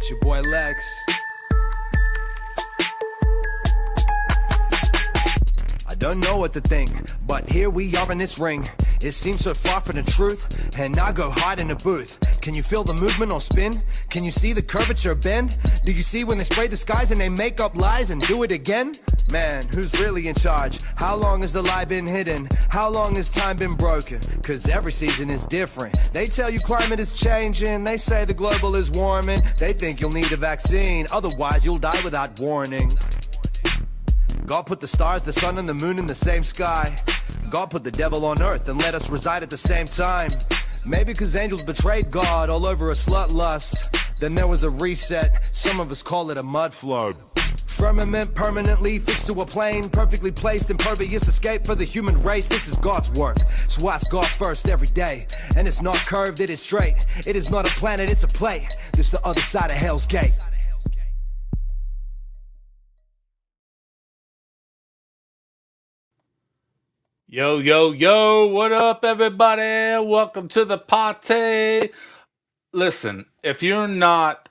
It's your boy Lex. I don't know what to think, but here we are in this ring. It seems so far from the truth, and I go hide in the booth. Can you feel the movement or spin? Can you see the curvature bend? Do you see when they spray the skies and they make up lies and do it again? Man, who's really in charge? How long has the lie been hidden? How long has time been broken? Cause every season is different. They tell you climate is changing. They say the global is warming. They think you'll need a vaccine, otherwise you'll die without warning. God put the stars, the sun, and the moon in the same sky. God put the devil on earth and let us reside at the same time. Maybe cause angels betrayed God all over a slut lust. Then there was a reset, some of us call it a mud flood. Firmament permanently fixed to a plane, perfectly placed, impervious escape for the human race. This is God's work, so ask God first every day. And it's not curved, it is straight. It is not a planet, it's a plate. This the other side of Hell's Gate. Yo, yo, yo, what up, everybody? Welcome to the party. Listen, if you're not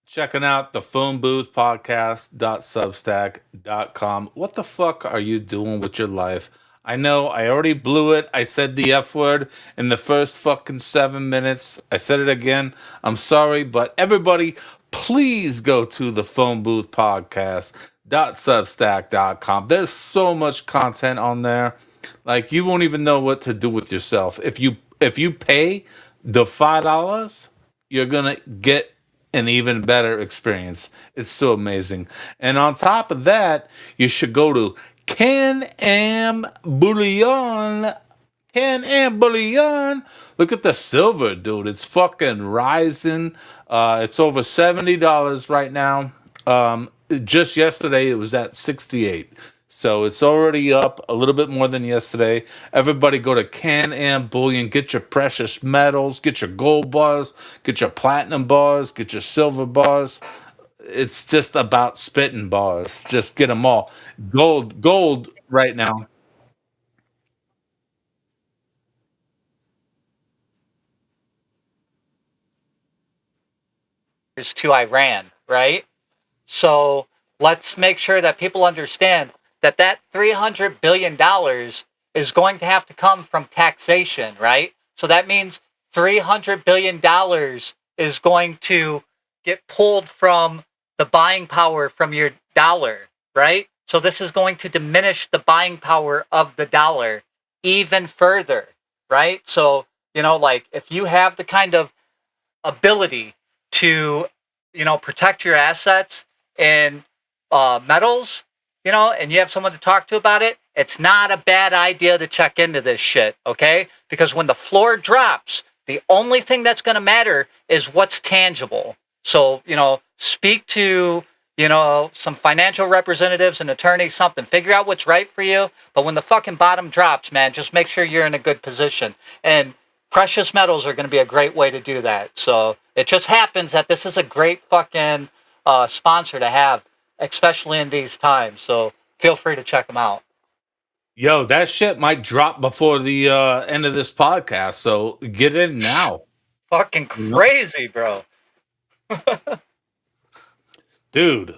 checking out the phone booth podcast.substack.com, what the fuck are you doing with your life? I know I already blew it. I said the F word in the first fucking 7 minutes. I said it again. I'm sorry, but everybody, please go to the phone booth podcast.substack.com. There's so much content on there. Like, you won't even know what to do with yourself. If you pay the $5, you're gonna get an even better experience. It's so amazing. And on top of that, you should go to Can-Am Bullion. Can-Am Bullion. Look at the silver, dude. It's fucking rising. It's over $70 right now. Just yesterday, it was at 68. So it's already up a little bit more than yesterday. Everybody go to Can-Am Bullion. Get your precious metals. Get your gold bars. Get your platinum bars. Get your silver bars. It's just about spitting bars. Just get them all. Gold right now. To Iran, right? So let's make sure that people understand that that $300 billion is going to have to come from taxation, right? So that means $300 billion is going to get pulled from the buying power from your dollar, right? So this is going to diminish the buying power of the dollar even further, right? So, like if you have the kind of ability to, protect your assets in metals, and you have someone to talk to about it, it's not a bad idea to check into this shit, okay? Because when the floor drops, the only thing that's going to matter is what's tangible. So, speak to, some financial representatives and attorneys, something. Figure out what's right for you. But when the fucking bottom drops, man, just make sure you're in a good position. And precious metals are going to be a great way to do that. So it just happens that this is a great fucking sponsor to have, especially in these times. So feel free to check them out. Yo, that shit might drop before the end of this podcast. So get in now. Fucking crazy, bro. Dude,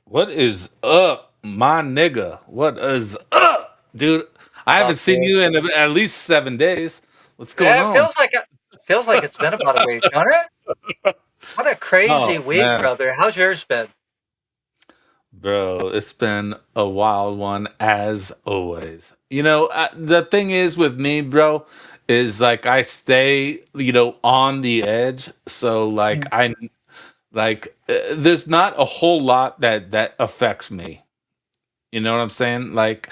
what is up, my nigga? What is up, dude? I haven't seen you in at least 7 days. What's going on? Feels like it's been about a week, don't it? What a crazy week, man. brother. How's yours been? Bro, it's been a wild one as always. The thing is with me, bro, is like I stay, on the edge. So there's not a whole lot that affects me. You know what I'm saying? Like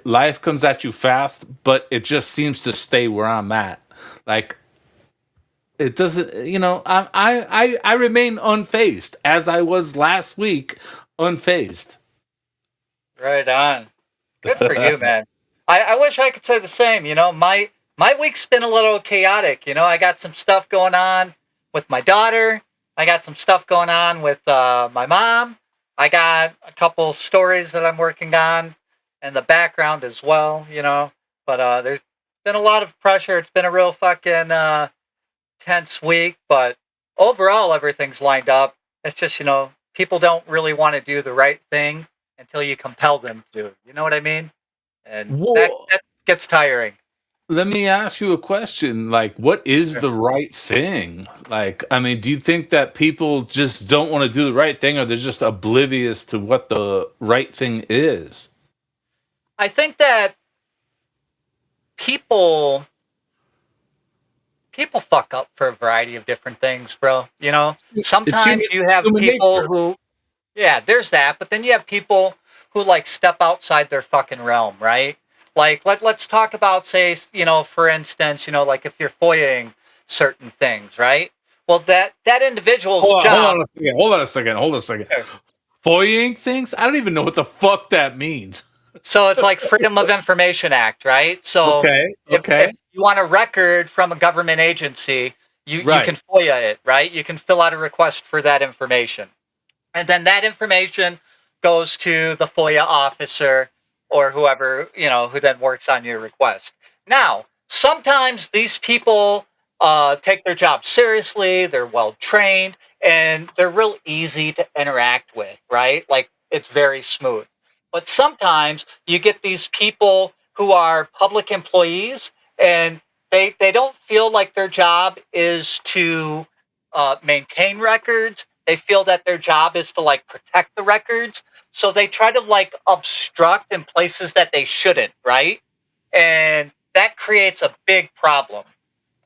life comes at you fast, but it just seems to stay where I'm at. Like it doesn't, I remain unfazed as I was last week, unfazed. Right on. Good for you, man. I wish I could say the same. My week's been a little chaotic. I got some stuff going on with my daughter. I got some stuff going on with my mom. I got a couple stories that I'm working on in the background as well, But there's been a lot of pressure. It's been a real fucking tense week, but overall everything's lined up. It's just, people don't really want to do the right thing until you compel them to. You know what I mean? And that Well, that gets tiring. let me ask you a question. Like, what is Sure. the right thing? Like, I mean, do you think that people just don't want to do the right thing, or they're just oblivious to what the right thing is? I think that people people fuck up for a variety of different things, bro. It's Sometimes you have human people nature. who, yeah, there's that, but then you have people who like step outside their fucking realm, right? Like let's talk about, say, for instance, like if you're FOIAing certain things, right? Well, that individual's Hold job. on a second. Hold on a second. Hold on a second. Foying things? I don't even know what the fuck that means. So it's like Freedom of Information Act, right? So Okay. if Okay. you want a record from a government agency, you Right. can FOIA it, right? You can fill out a request for that information. And then that information goes to the FOIA officer or whoever, who then works on your request. Now, sometimes these people take their job seriously, they're well trained, and they're real easy to interact with, right? Like it's very smooth. But sometimes you get these people who are public employees and they don't feel like their job is to maintain records. They feel that their job is to like protect the records. So they try to like obstruct in places that they shouldn't, right? And that creates a big problem.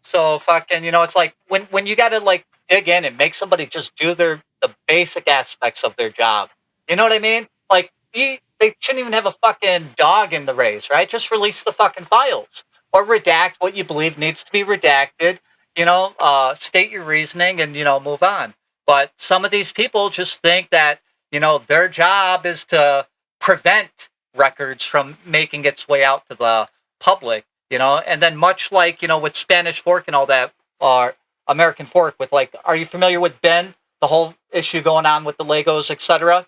So fucking, it's like when you got to like dig in and make somebody just do the basic aspects of their job. You know what I mean? Like they shouldn't even have a fucking dog in the race, right? Just release the fucking files or redact what you believe needs to be redacted. State your reasoning and move on. But some of these people just think that their job is to prevent records from making its way out to the public, and then much like with Spanish Fork and all that, or American Fork, with like, are you familiar with Ben, the whole issue going on with the Legos, etc.?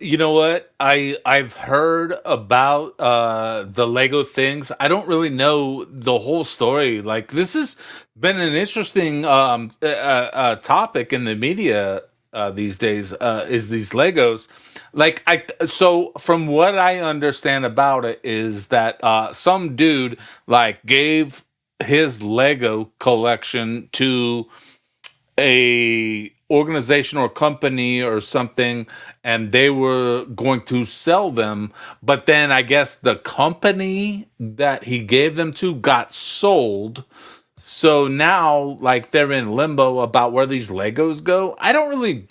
You know what? I've heard about the Lego things. I don't really know the whole story. Like, this has been an interesting topic in the media these days, is these Legos. Like, so from what I understand about it is that some dude like gave his Lego collection to a organization or company or something, and they were going to sell them, but then I guess the company that he gave them to got sold. So now, like, they're in limbo about where these Legos go. I don't really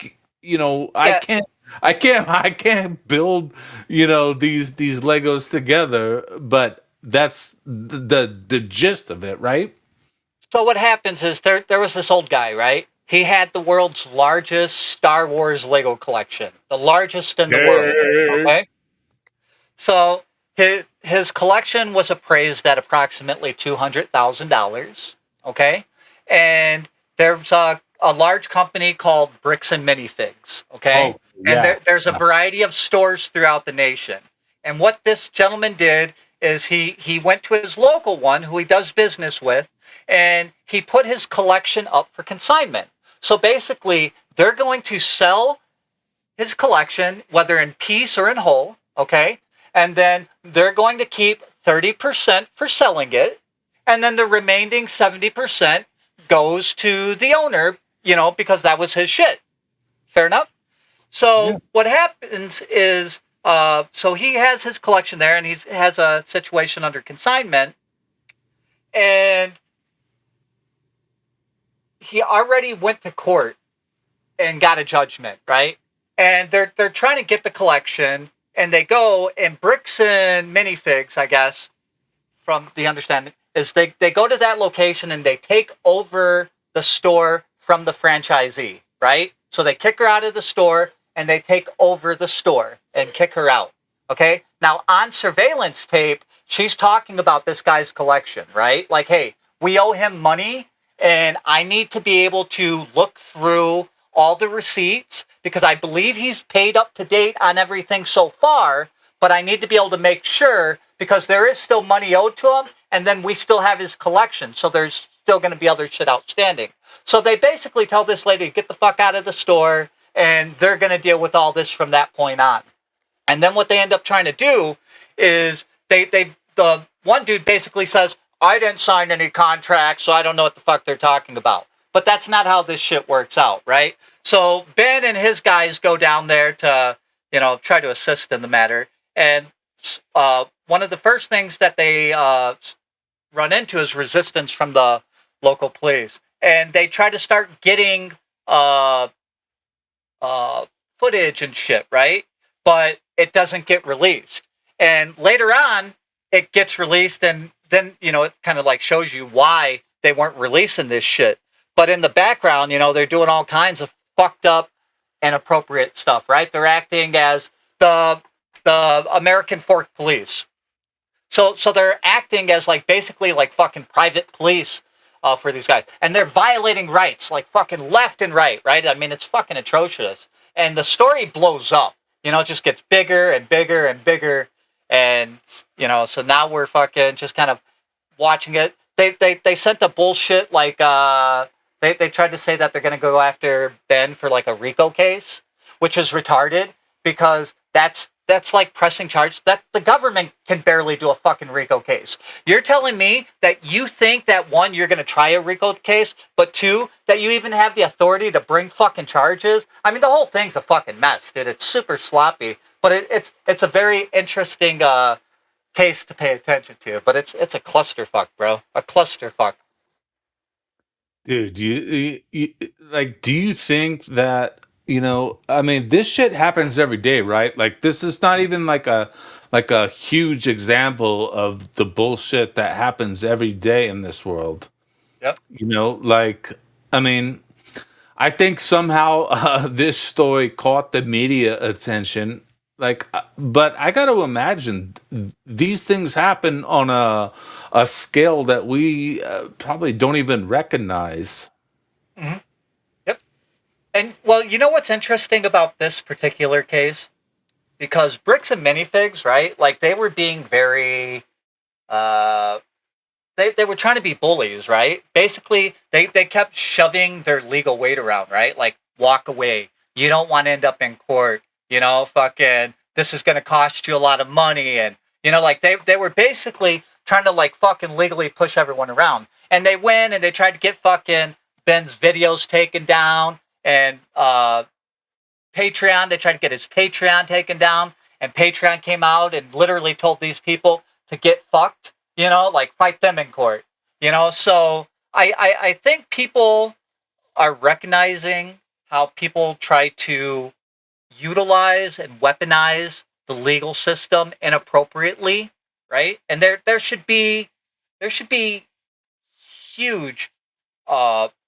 I Yeah. can't I can't build these Legos together, but that's the gist of it, right? So what happens is there was this old guy, right? He had the world's largest Star Wars Lego collection, the largest in the world. Okay. Okay. So his collection was appraised at approximately $200,000. Okay, and there's a large company called Bricks and Minifigs. Okay, Oh, and yeah. there's a variety of stores throughout the nation. And what this gentleman did is he went to his local one, who he does business with, and he put his collection up for consignment. So basically, they're going to sell his collection, whether in piece or in whole, okay? And then they're going to keep 30% for selling it. And then the remaining 70% goes to the owner, because that was his shit. Fair enough? Yeah. So what happens is, so he has his collection there and he has a situation under consignment. And he already went to court and got a judgment, right? And they're trying to get the collection, and they go and Bricks and Minifigs, I guess, from the understanding is they go to that location and they take over the store from the franchisee, right? So they kick her out of the store and they take over the store and kick her out. Okay? Now on surveillance tape, she's talking about this guy's collection, right? Like, hey, we owe him money and I need to be able to look through all the receipts because I believe he's paid up to date on everything so far, but I need to be able to make sure because there is still money owed to him and then we still have his collection. So there's still going to be other shit outstanding. So they basically tell this lady to get the fuck out of the store, and they're going to deal with all this from that point on. And then what they end up trying to do is the one dude basically says, I didn't sign any contracts, so I don't know what the fuck they're talking about. But that's not how this shit works out, right? So Ben and his guys go down there to, try to assist in the matter. And one of the first things that they run into is resistance from the local police. And they try to start getting footage and shit, right? But it doesn't get released. And later on, it gets released, and then, it kind of like shows you why they weren't releasing this shit. But in the background, they're doing all kinds of fucked up, inappropriate stuff, right? They're acting as the American Fork Police. So they're acting as like basically like fucking private police for these guys. And they're violating rights like fucking left and right? I mean, it's fucking atrocious. And the story blows up. It just gets bigger and bigger and bigger. And, so now we're fucking just kind of watching it. They sent a bullshit like they tried to say that they're going to go after Ben for like a RICO case, which is retarded because that's like pressing charges. That the government can barely do a fucking RICO case. You're telling me that you think that one, you're going to try a RICO case, but two, that you even have the authority to bring fucking charges? I mean, the whole thing's a fucking mess, dude. It's super sloppy, but it's a very interesting case to pay attention to. But it's a clusterfuck, bro. A clusterfuck. Dude, do you think that, I mean, this shit happens every day, right? Like, this is not even like a huge example of the bullshit that happens every day in this world. Yep. I mean, I think somehow this story caught the media attention. But I got to imagine these things happen on a scale that we probably don't even recognize. Mm-hmm. Yep. And well, you know what's interesting about this particular case? Because Bricks and Minifigs, right? Like they were being very, they were trying to be bullies, right? Basically, they kept shoving their legal weight around, right? Like walk away. You don't want to end up in court. Fucking, this is going to cost you a lot of money. And, like they were basically trying to like fucking legally push everyone around. And they went and they tried to get fucking Ben's videos taken down and Patreon. They tried to get his Patreon taken down. And Patreon came out and literally told these people to get fucked, like fight them in court. So I think people are recognizing how people try to utilize and weaponize the legal system inappropriately, right? And there should be huge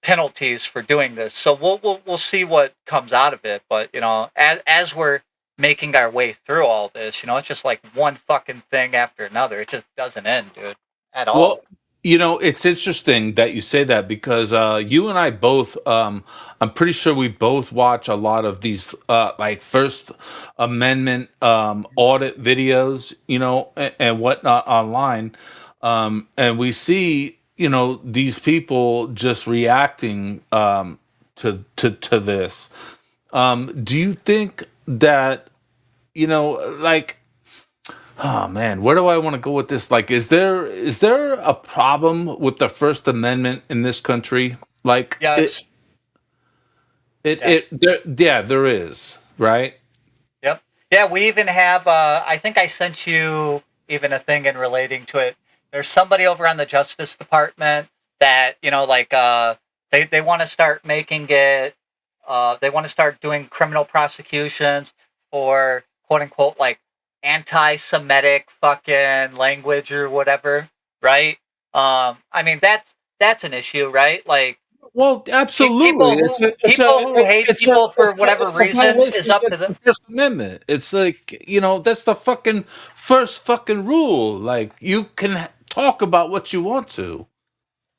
penalties for doing this. So we'll see what comes out of it. But as we're making our way through all this, it's just like one fucking thing after another. It just doesn't end, dude, at all. Well, it's interesting that you say that because you and I both, I'm pretty sure we both watch a lot of these like First Amendment audit videos, and whatnot online, and we see, these people just reacting to this. Do you think that, like? Oh man, where do I want to go with this? Like, is there a problem with the First Amendment in this country? Like, Yes. there is, right? Yep. Yeah, we even have, I think I sent you even a thing in relating to it. There's somebody over on the Justice Department that, they want to start making it, they want to start doing criminal prosecutions for quote unquote, like, anti-Semitic fucking language or whatever, right? I mean, that's an issue, right? Like, well, absolutely. People who hate people for whatever reason is up to them. First Amendment. It's like, that's the fucking first fucking rule. Like, you can talk about what you want to.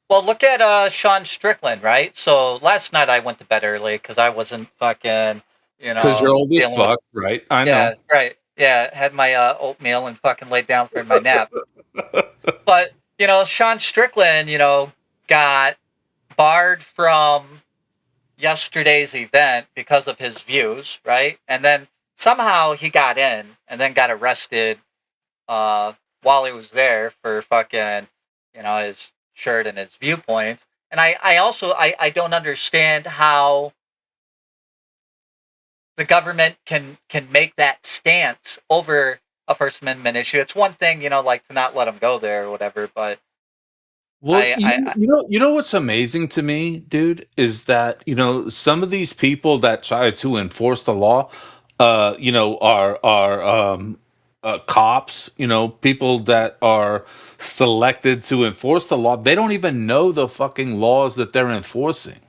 Well, look at Sean Strickland, right? So last night I went to bed early because I wasn't fucking, because you're old as fuck, right? I know. Yeah, right. Yeah, had my oatmeal and fucking laid down for my nap. But, Sean Strickland, got barred from yesterday's event because of his views, right? And then somehow he got in and then got arrested while he was there for fucking, his shirt and his viewpoints. And I also I don't understand how the government can make that stance over a First Amendment issue. It's one thing, like to not let him go there or whatever, but Well, you know what's amazing to me, dude, is that some of these people that try to enforce the law, are cops, people that are selected to enforce the law. They don't even know the fucking laws that they're enforcing.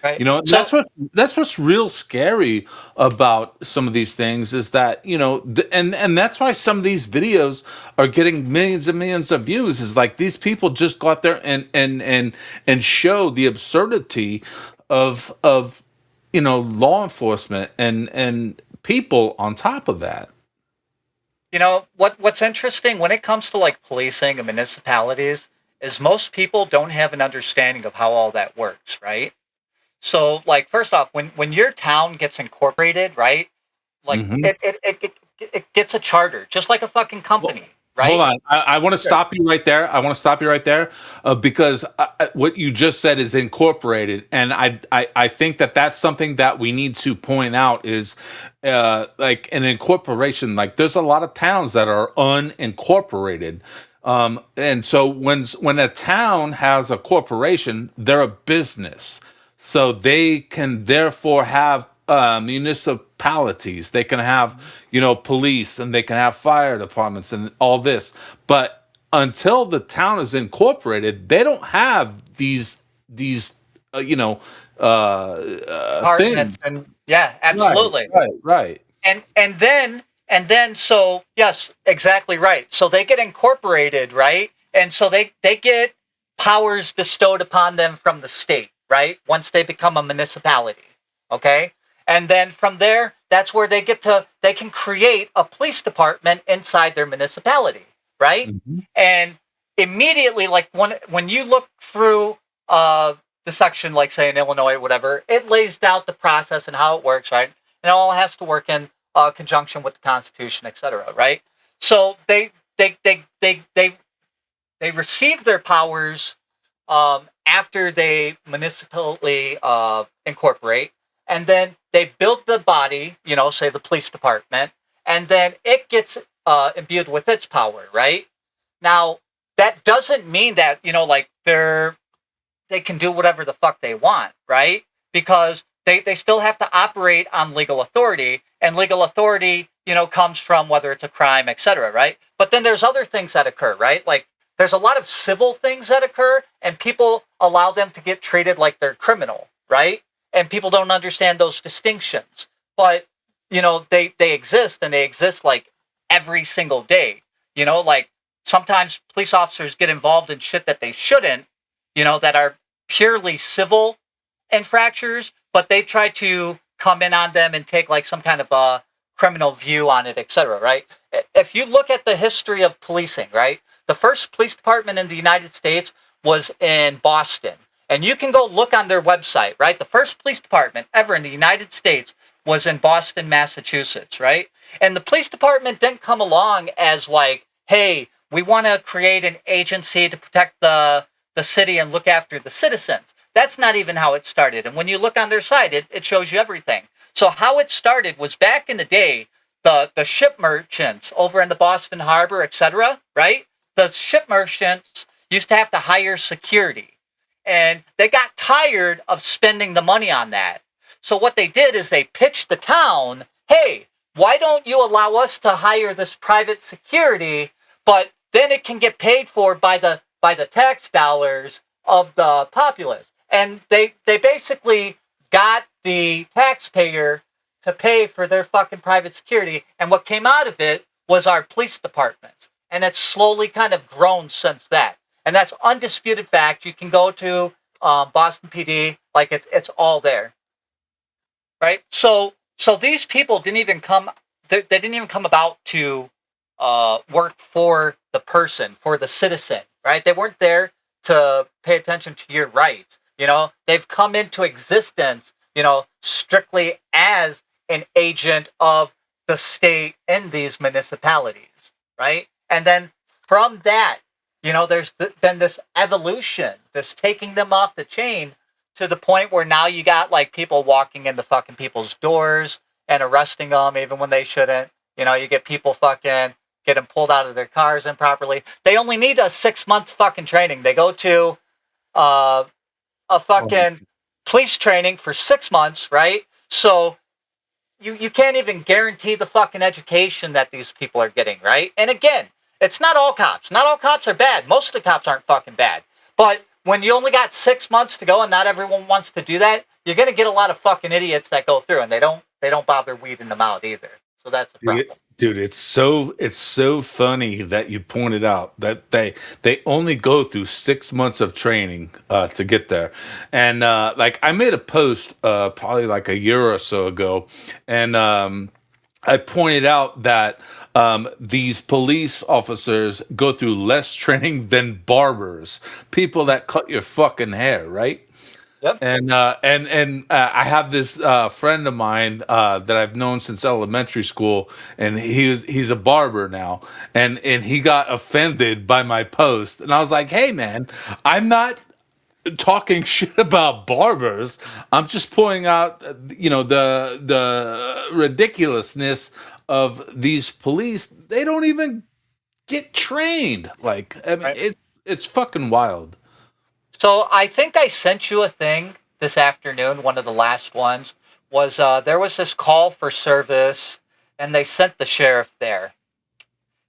right. And So that's what's real scary about some of these things is that and that's why some of these videos are getting millions and millions of views. Is like these people just go out there and show the absurdity of law enforcement and people on top of that. what's interesting when it comes to like policing and municipalities is most people don't have an understanding of how all that works, right? So, like, first off, when your town gets incorporated, right? Like, hmm it ggets a charter, just like a fucking company, Hold right? on. I want to Sure. stop you right there. I want to stop you right there because what you just said is incorporated. And I think that that's something that we need to point out is like an incorporation. Like there's a lot of towns that are unincorporated. And so when a town has a corporation, they're a business. So they can therefore have municipalities. They can have, police, and they can have fire departments and all this. But until the town is incorporated, they don't have these Departments things. and yeah, Right, absolutely. right, right. And then so yes, exactly right. So they get incorporated, right? And so they get powers bestowed upon them from the state, right? Once they become a municipality. Okay? And then from there, that's where they can create a police department inside their municipality, right? hmm And immediately, like when you look through the section, like say in Illinois, whatever, it lays out the process and how it works, right? And it all has to work in conjunction with the Constitution, etc. Right? So they receive their powers after they municipally incorporate, and then they build the body, say the police department, and then it gets imbued with its power, right? Now, that doesn't mean that, like they can do whatever the fuck they want, right? Because they still have to operate on legal authority, and legal authority, comes from whether it's a crime, etc., right? But then there's other things that occur, right? Like there's a lot of civil things that occur, and people allow them to get treated like they're criminal, right? And people don't understand those distinctions. But, they exist, and they exist like every single day. Like sometimes police officers get involved in shit that they shouldn't, that are purely civil infractions, but they try to come in on them and take like some kind of a criminal view on it, etc. Right? If you look at the history of policing, right, the first police department in the United States was in Boston, and you can go look on their website. Right, the first police department ever in the United States was in Boston, Massachusetts. Right, and the police department didn't come along as like, hey, we want to create an agency to protect the city and look after the citizens. That's not even how it started. And when you look on their site, it shows you everything. So how it started was back in the day, the ship merchants over in the Boston Harbor, etc., right? The ship merchants used to have to hire security. And they got tired of spending the money on that. So what they did is they pitched the town, hey, why don't you allow us to hire this private security, but then it can get paid for by the tax dollars of the populace. And they basically got the taxpayer to pay for their fucking private security. And what came out of it was our police departments. And it's slowly kind of grown since that. And that's undisputed fact. You can go to Boston PD, like it's all there, right? So these people didn't even come. They didn't even come about to work for the person, for the citizen, right? They weren't there to pay attention to your rights. They've come into existence, strictly as an agent of the state in these municipalities, right? And then from that, there's been this evolution, this taking them off the chain to the point where now you got like people walking into fucking people's doors and arresting them even when they shouldn't. You get people fucking getting pulled out of their cars improperly. They only need a 6-month fucking training. They go to a fucking police training for 6 months, right? So you can't even guarantee the fucking education that these people are getting, right? And again, it's not all cops. Not all cops are bad. Most of the cops aren't fucking bad. But when you only got 6 months to go and not everyone wants to do that, you're gonna get a lot of fucking idiots that go through and they don't bother weeding them out either. So that's a problem. Dude, it's so funny that you pointed out that they only go through 6 months of training to get there, and like I made a post probably like a year or so ago, and I pointed out that these police officers go through less training than barbers, people that cut your fucking hair, right? Yep. And I have this friend of mine that I've known since elementary school, and he's a barber now, and he got offended by my post, and I was like, "Hey, man, I'm not talking shit about barbers. I'm just pointing out, the ridiculousness of these police. They don't even get trained. Like, I mean, Right. it's fucking wild." So I think I sent you a thing this afternoon. One of the last ones was there was this call for service, and they sent the sheriff there.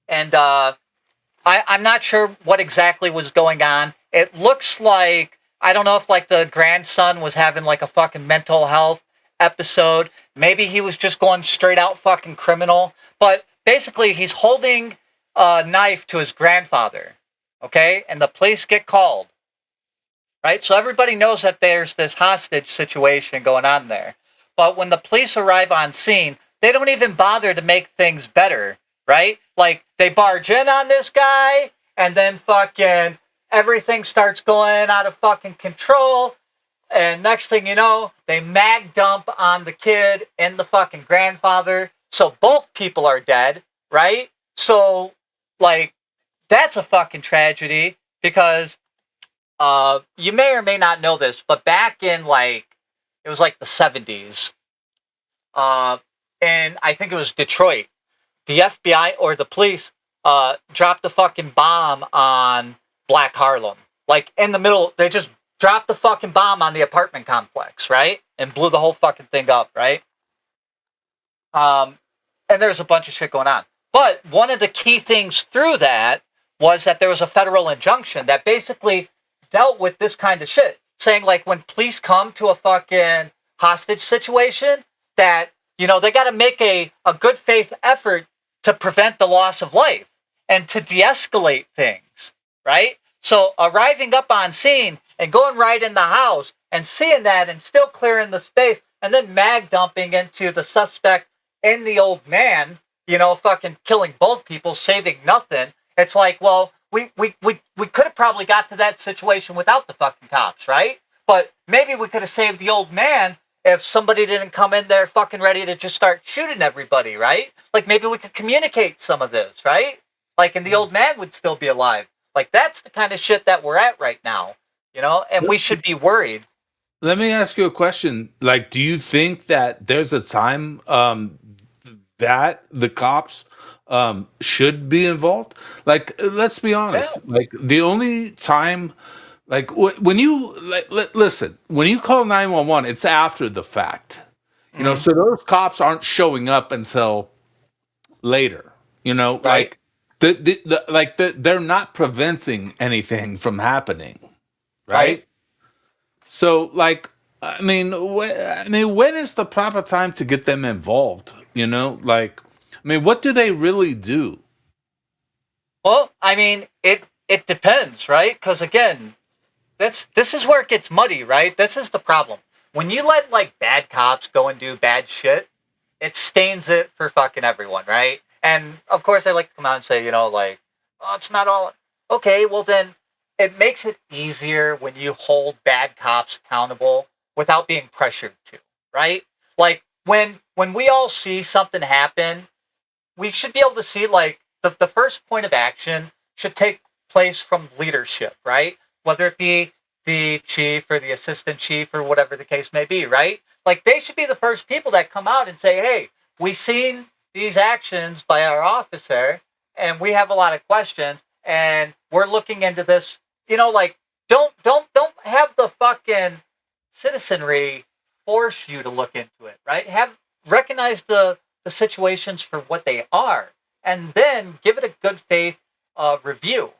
And I'm not sure what exactly was going on. It looks like, I don't know if like the grandson was having like a fucking mental health episode. Maybe he was just going straight out fucking criminal. But basically, he's holding a knife to his grandfather. Okay, and the police get called. Right? So everybody knows that there's this hostage situation going on there. But when the police arrive on scene, they don't even bother to make things better, right? Like, they barge in on this guy, and then fucking everything starts going out of fucking control. And next thing you know, they mag dump on the kid and the fucking grandfather. So both people are dead, right? So, like, that's a fucking tragedy because you may or may not know this, but back in it was like the 70s, and I think it was Detroit, the FBI or the police dropped a fucking bomb on Black Harlem. Like in the middle, they just dropped the fucking bomb on the apartment complex, right? And blew the whole fucking thing up, right? And there's a bunch of shit going on. But one of the key things through that was that there was a federal injunction that basically dealt with this kind of shit, saying like when police come to a fucking hostage situation, that they got to make a good faith effort to prevent the loss of life and to de-escalate things, right? So arriving up on scene and going right in the house and seeing that and still clearing the space and then mag dumping into the suspect and the old man, fucking killing both people, saving nothing. It's like, well, we could have probably got to that situation without the fucking cops, right? But maybe we could have saved the old man if somebody didn't come in there fucking ready to just start shooting everybody, right? Like maybe we could communicate some of this, right? Like, and the old man would still be alive. Like that's the kind of shit that we're at right now, and we should be worried. Let me ask you a question. Like, do you think that there's a time that the cops should be involved? Like, let's be honest. Yeah. Like, the only time, like, when you listen, when you call 911, it's after the fact. So those cops aren't showing up until later. Right. Like they're not preventing anything from happening, right? So, like, I mean, when is the proper time to get them involved? Like, I mean, what do they really do? Well, I mean, it depends, right? Because again, this is where it gets muddy, right? This is the problem. When you let like bad cops go and do bad shit, it stains it for fucking everyone, right? And of course, I like to come out and say, like, oh, it's not all okay. Well, then it makes it easier when you hold bad cops accountable without being pressured to, right? Like when we all see something happen, we should be able to see like the first point of action should take place from leadership, right? Whether it be the chief or the assistant chief or whatever the case may be, right? Like they should be the first people that come out and say, hey, we've seen these actions by our officer and we have a lot of questions and we're looking into this. Like don't have the fucking citizenry force you to look into it, right? Have recognize the situations for what they are, and then give it a good faith review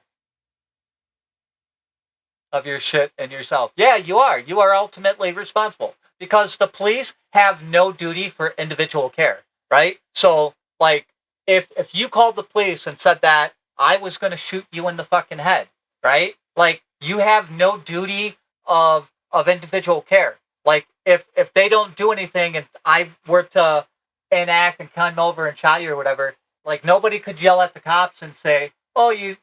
of your shit and yourself. Yeah, you are. You are ultimately responsible because the police have no duty for individual care, right? So, like, if you called the police and said that I was going to shoot you in the fucking head, right? Like, you have no duty of individual care. Like, if they don't do anything and I were to enact and come over and shot you or whatever, like nobody could yell at the cops and say, "Oh, you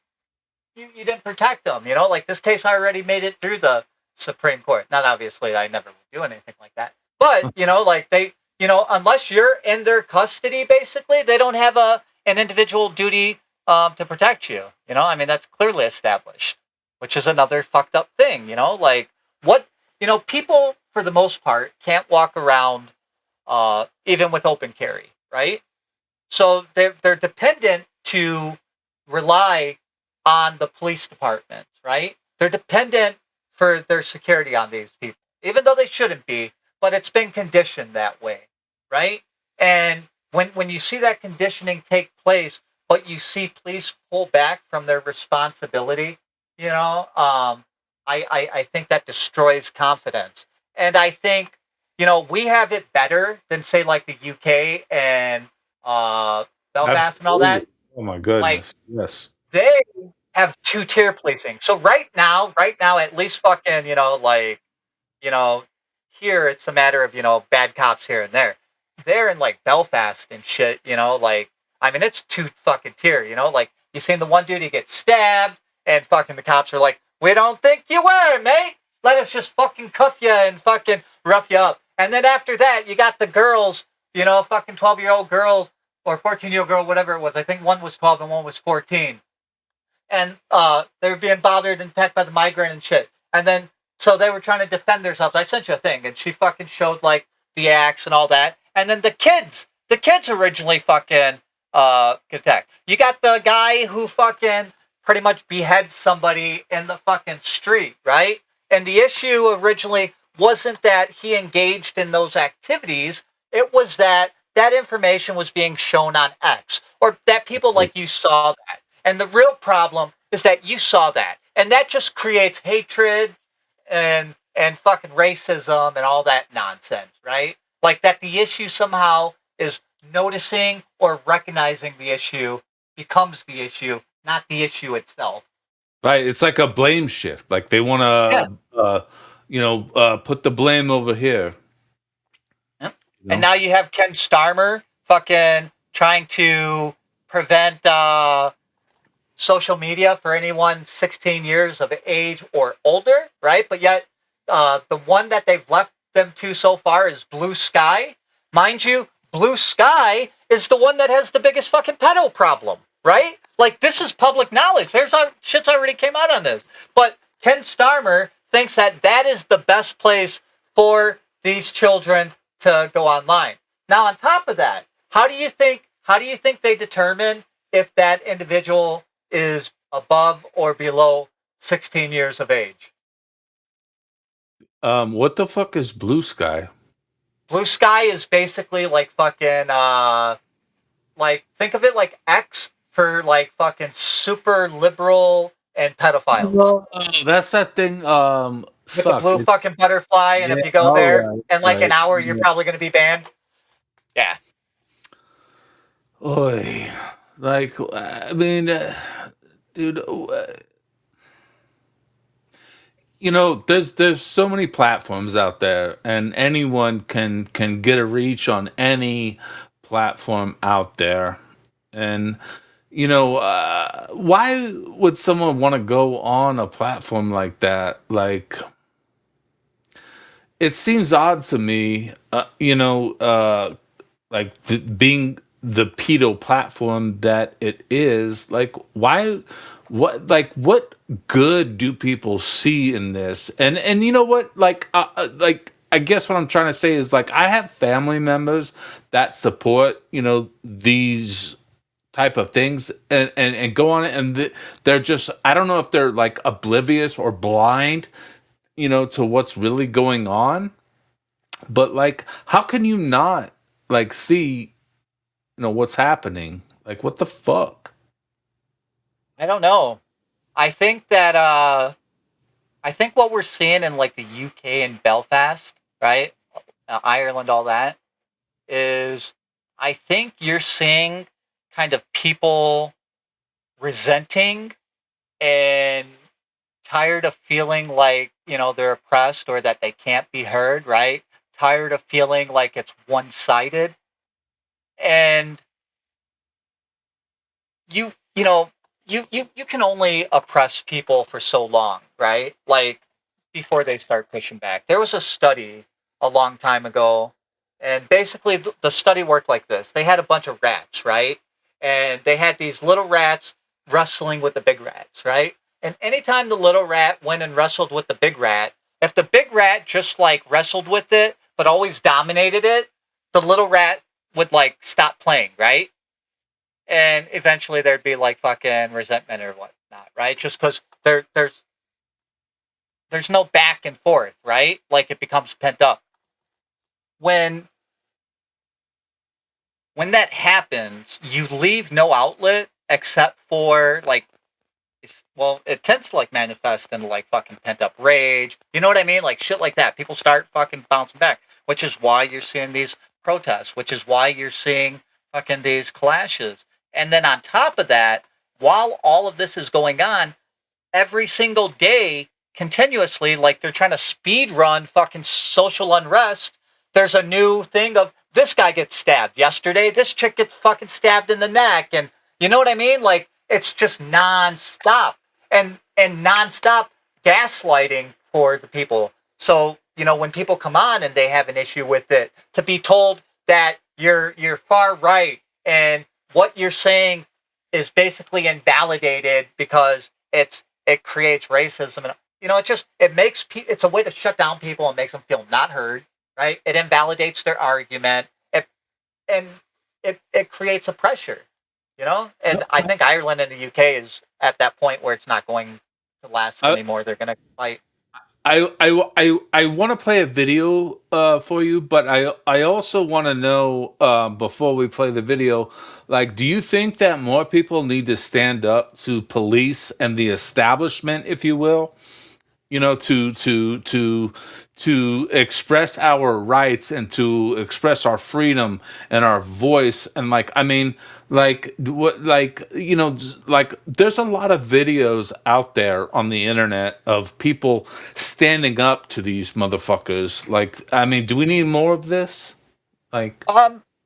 didn't protect them." Like this case already made it through the Supreme Court. Not obviously, I never would do anything like that. But like they, unless you're in their custody, basically, they don't have an individual duty to protect you. I mean that's clearly established, which is another fucked up thing. Like what people for the most part can't walk around even with open carry, right? So they're dependent to rely on the police department, right? They're dependent for their security on these people, even though they shouldn't be, but it's been conditioned that way, right? And when you see that conditioning take place, but you see police pull back from their responsibility, I think that destroys confidence. And I think, we have it better than say like the UK and Belfast and all that. Absolutely. Oh my Like goodness. Yes. they have two-tier policing. So right now, at least fucking, you know, here it's a matter of, bad cops here and there. They're in like Belfast and shit, like I mean it's two fucking tier, like you seen the one dude he gets stabbed and fucking the cops are like, we don't think you were, mate. Let us just fucking cuff you and fucking rough you up. And then after that, you got the girls, fucking 12-year-old girl or 14-year-old girl, whatever it was. I think one was 12 and one was 14. And they were being bothered and attacked by the migrant and shit. And then, so they were trying to defend themselves. I sent you a thing, and she fucking showed, like, the axe and all that. And then the kids originally fucking get attacked. You got the guy who fucking pretty much beheads somebody in the fucking street, right? And the issue originally wasn't that he engaged in those activities. It was that information was being shown on X, or that people like you saw that. And the real problem is that you saw that. And that just creates hatred and fucking racism and all that nonsense, right? Like that the issue somehow is noticing or recognizing the issue becomes the issue, not the issue itself. Right. It's like a blame shift. Like they want to, put the blame over here. Yep. And now you have Ken Starmer fucking trying to prevent social media for anyone 16 years of age or older, right? But yet the one that they've left them to so far is Blue Sky. Mind you, Blue Sky is the one that has the biggest fucking pedo problem, right? Like, this is public knowledge. Shit's already came out on this. But Ken Starmer thinks that is the best place for these children to go online. Now, on top of that, how do you think they determine if that individual is above or below 16 years of age? What the fuck is Blue Sky? Blue Sky is basically like fucking like think of it like X for like fucking super liberal and pedophiles. Oh, that's that thing. With the blue fucking butterfly, and if you go there in like an hour, you're probably going to be banned. Yeah. Oy. Like, I mean, dude, there's so many platforms out there, and anyone can get a reach on any platform out there, and why would someone want to go on a platform like that? Like, it seems odd to me, like being the pedo platform that it is. Like, why? What good do people see in this? And you know what? Like, I guess what I'm trying to say is, like, I have family members that support, these type of things, and go on it, and they're just, I don't know if they're like oblivious or blind, to what's really going on. But like, how can you not like see, what's happening? Like, what the fuck? I don't know. I think that I think what we're seeing in like the UK and Belfast, right? Ireland, all that is, I think you're seeing kind of people resenting and tired of feeling like, they're oppressed or that they can't be heard, right? Tired of feeling like it's one-sided. And you know, you can only oppress people for so long, right? Like, before they start pushing back. There was a study a long time ago, and basically the study worked like this. They had a bunch of rats, right? And they had these little rats wrestling with the big rats, right? And anytime the little rat went and wrestled with the big rat, if the big rat just like wrestled with it but always dominated it, the little rat would like stop playing, right? And eventually there'd be like fucking resentment or whatnot, right? Just because there's no back and forth, right? Like, it becomes pent up. When when that happens, you leave no outlet except for like, well, it tends to like manifest into like fucking pent up rage. You know what I mean? Like shit like that. People start fucking bouncing back, which is why you're seeing these protests, which is why you're seeing fucking these clashes. And then on top of that, while all of this is going on, every single day, continuously, like they're trying to speed run fucking social unrest. There's a new thing of this guy gets stabbed yesterday, this chick gets fucking stabbed in the neck, and you know what I mean? Like, it's just nonstop, and nonstop gaslighting for the people. So, when people come on and they have an issue with it, to be told that you're far right and what you're saying is basically invalidated because it creates racism, and it makes it's a way to shut down people and makes them feel not heard, right? It invalidates their argument. It and it it creates a pressure, and I think Ireland and the UK is at that point where it's not going to last I anymore. They're going to fight. I want to play a video for you, but I also want to know, before we play the video, like, do you think that more people need to stand up to police and the establishment, if you will? To express our rights and to express our freedom and our voice. And like, I mean, like, what, like, like, there's a lot of videos out there on the internet of people standing up to these motherfuckers. Like, I mean, do we need more of this? Like,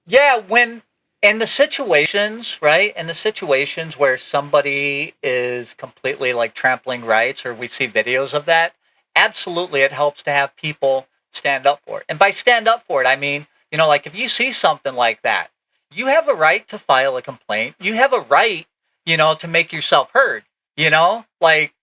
Yeah, when in the situations, right? In the situations where somebody is completely like trampling rights, or we see videos of that, absolutely it helps to have people stand up for it. And by stand up for it, I mean, like, if you see something like that, you have a right to file a complaint. You have a right, to make yourself heard, like,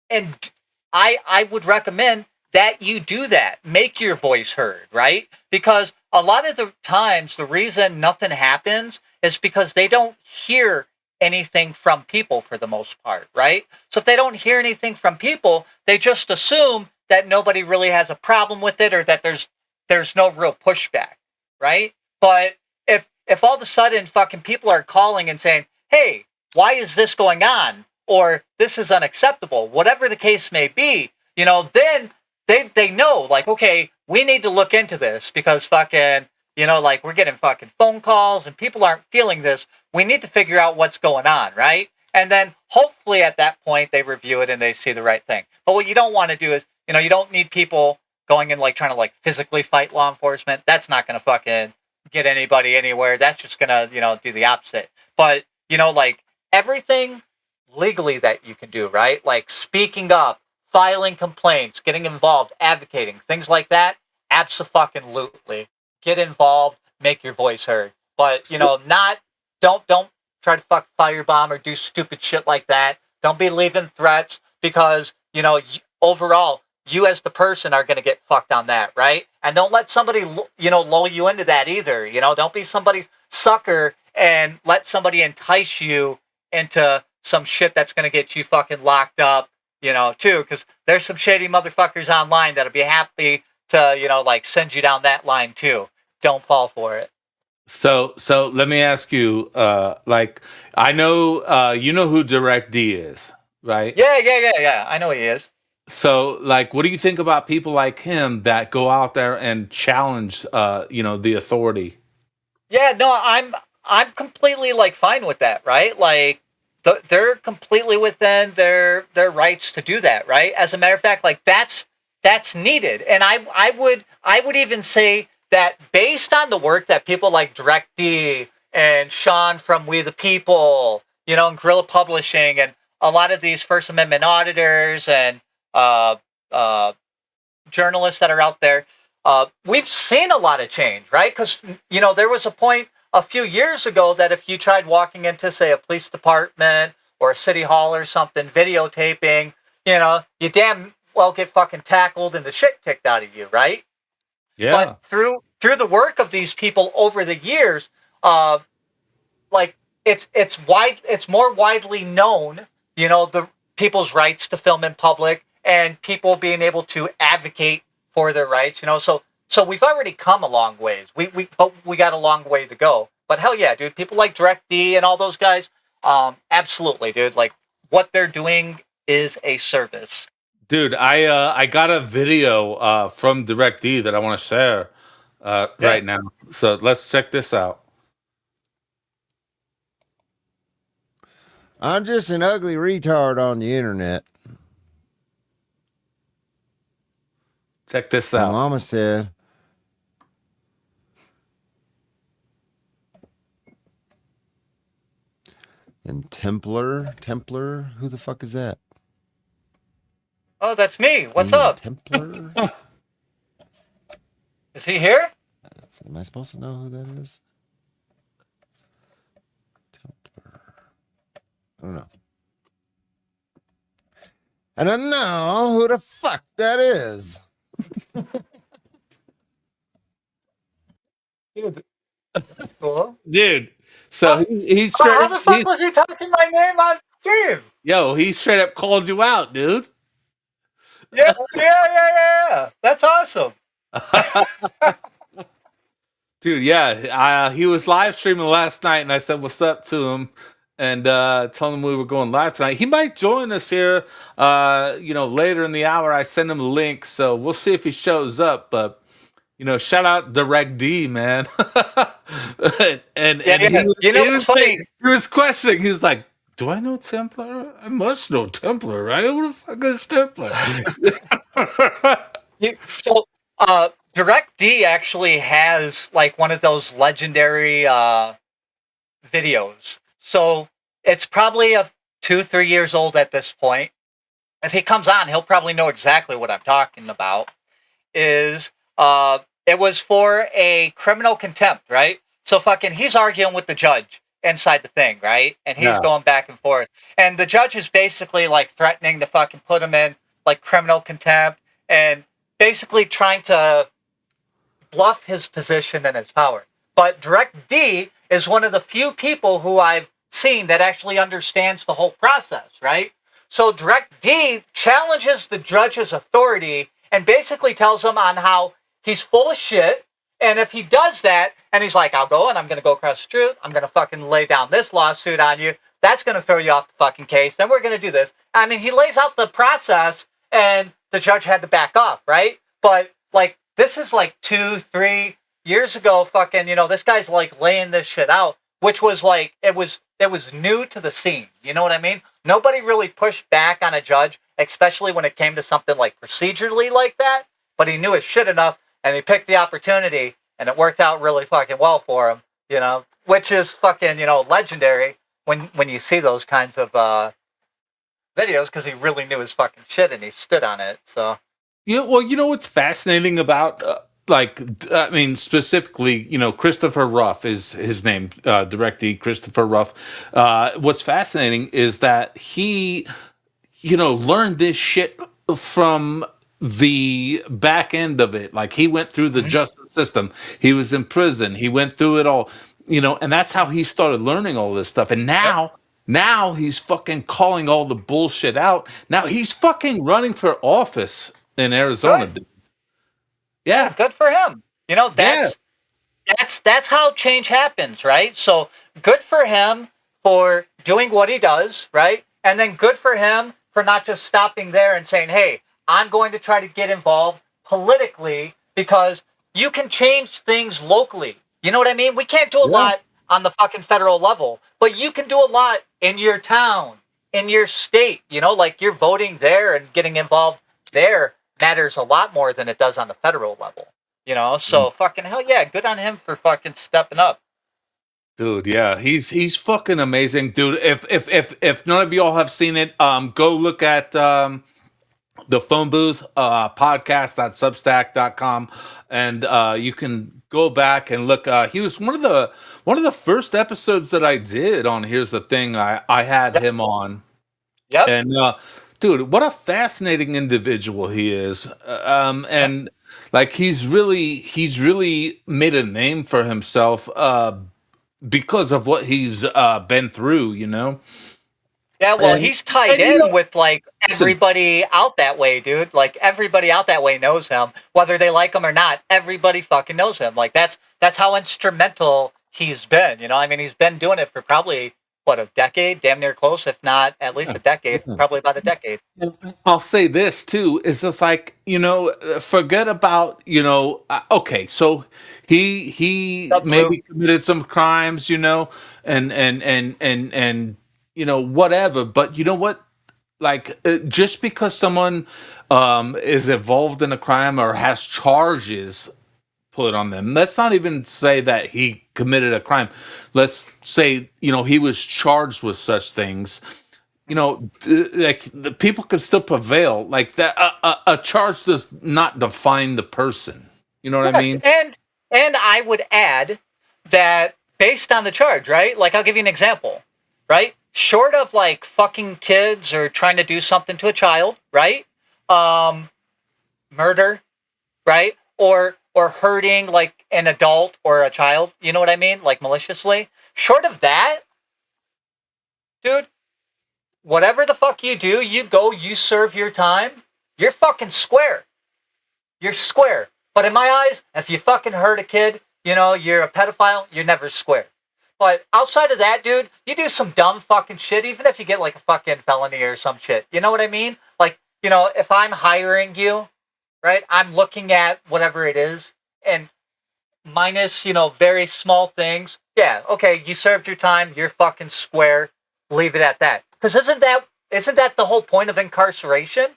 and I would recommend that you do that. Make your voice heard, right? Because a lot of the times the reason nothing happens is because they don't hear anything from people for the most part, right? So if they don't hear anything from people, they just assume that nobody really has a problem with it, or that there's no real pushback, right? But if all of a sudden fucking people are calling and saying, "Hey, why is this going on?" or "This is unacceptable," whatever the case may be, then they know, like, okay, we need to look into this because fucking, like, we're getting fucking phone calls and people aren't feeling this. We need to figure out what's going on, right? And then hopefully at that point they review it and they see the right thing. But what you don't want to do is, you don't need people going and like trying to like physically fight law enforcement. That's not going to fucking get anybody anywhere. That's just going to, do the opposite. But like everything legally that you can do, right? Like speaking up, filing complaints, getting involved, advocating, things like that. Abso-fucking-lutely. Get involved, make your voice heard. But, not, don't try to fuck firebomb or do stupid shit like that. Don't be leaving threats because, overall, you as the person are going to get fucked on that, right? And don't let somebody, lull you into that either. Don't be somebody's sucker and let somebody entice you into some shit that's going to get you fucking locked up, too. Because there's some shady motherfuckers online that'll be happy to, send you down that line, too. Don't fall for it. So let me ask you, I know, you know who Direct D is, right? Yeah. I know he is. So, what do you think about people like him that go out there and challenge, the authority? Yeah, no, I'm completely fine with that, right? They're completely within their rights to do that, right? As a matter of fact, that's needed, and I would even say that based on the work that people like Direct D and Sean from We the People, and Guerrilla Publishing, and a lot of these First Amendment auditors and uh, uh, journalists that are out there, we've seen a lot of change, right? Because, there was a point a few years ago that if you tried walking into, say, a police department or a city hall or something, videotaping, you damn well get fucking tackled and the shit kicked out of you, right? Yeah. But through the work of these people over the years, it's more widely known, the people's rights to film in public and people being able to advocate for their rights, so we've already come a long ways. But we got a long way to go. But hell yeah, dude, people like Direct D and all those guys, absolutely, dude. What they're doing is a service. Dude, I got a video from Direct D that I want to share right now. So let's check this out. I'm just an ugly retard on the internet. Check this My out. mama said. And Templar, who the fuck is that? Oh, that's me. What's up? Templar? Is he here? Am I supposed to know who that is? Templar. I don't know. I don't know who the fuck that is. Cool. Dude, so he's straight How up, the fuck was he talking my name on stream? he straight up called you out, dude. Yeah. That's awesome. Dude, yeah, he was live streaming last night, and I said what's up to him, and told him we were going live tonight. He might join us here, later in the hour. I send him a link, so we'll see if he shows up. But shout out Direct D, man. and what's funny? He was questioning. He was like, "Do I know Templar? I must know Templar, right? Who the fuck is Templar?" Direct D actually has one of those legendary videos. So it's probably 2-3 years old at this point. If he comes on, he'll probably know exactly what I'm talking about. It was for a criminal contempt, right? So he's arguing with the judge inside the thing, right? And he's going back and forth. And the judge is basically threatening to fucking put him in criminal contempt and basically trying to bluff his position and his power. But Direct D is one of the few people who I've seen that actually understands the whole process, right? So Direct D challenges the judge's authority and basically tells him on how he's full of shit. And if he does that, and he's like, I'll go and I'm going to go across the street, I'm going to fucking lay down this lawsuit on you, that's going to throw you off the fucking case, then we're going to do this. I mean, he lays out the process and the judge had to back off, right? But this is 2-3 years ago, this guy's laying this shit out, which was it was new to the scene. You know what I mean? Nobody really pushed back on a judge, especially when it came to something procedurally like that. But he knew his shit enough, and he picked the opportunity, and it worked out really fucking well for him. Which is fucking legendary. when you see those kinds of videos, because he really knew his fucking shit and he stood on it. So Well, you know what's fascinating about I mean, specifically, Christopher Ruff is his name, directee Christopher Ruff. What's fascinating is that he, learned this shit from the back end of it. Like he went through the justice system. He was in prison. He went through it all, and that's how he started learning all this stuff. And now he's fucking calling all the bullshit out. Now he's fucking running for office in Arizona. Good. Dude. Yeah. good for him. Yeah. That's how change happens, right? So good for him for doing what he does, right? And then good for him for not just stopping there and saying, "Hey, I'm going to try to get involved politically because you can change things locally." You know what I mean? We can't do a lot on the fucking federal level, but you can do a lot in your town, in your state. Like you're voting there and getting involved there matters a lot more than it does on the federal level. So fucking hell yeah, good on him for fucking stepping up. Dude, yeah, he's fucking amazing, dude. If none of y'all have seen it, go look at the Phone Booth podcast.substack.com, and you can go back and look. He was one of the first episodes that I did on Here's the Thing. I had him on. Yep. And dude, what a fascinating individual he is. And like he's really made a name for himself because of what he's been through, Yeah, well, And- he's tied and, in with like everybody out that way, dude. Like everybody out that way knows him, whether they like him or not. Everybody fucking knows him. Like that's how instrumental he's been. I mean, he's been doing it for probably what, a decade, damn near close, if not at least a decade, probably about a decade. I'll say this too, is just like, forget about, okay, so he Up, maybe committed some crimes, and whatever, but you know what? Like just because someone is involved in a crime or has charges put on them, let's not even say that he committed a crime. Let's say, he was charged with such things. Like the people can still prevail. Like that, a charge does not define the person. You know what I mean? And I would add that based on the charge, right? Like I'll give you an example, right? Short of like fucking kids or trying to do something to a child, right? Murder, right? Or hurting like an adult or a child, you know what I mean? Like maliciously. Short of that, dude, whatever the fuck you do, you go, you serve your time, you're fucking square. You're square. But in my eyes, if you fucking hurt a kid, you're a pedophile, you're never square. But outside of that, dude, you do some dumb fucking shit, even if you get like a fucking felony or some shit. You know what I mean? Like, if I'm hiring you, right, I'm looking at whatever it is, and minus, very small things. Yeah, okay, you served your time, you're fucking square. Leave it at that. Because isn't that the whole point of incarceration?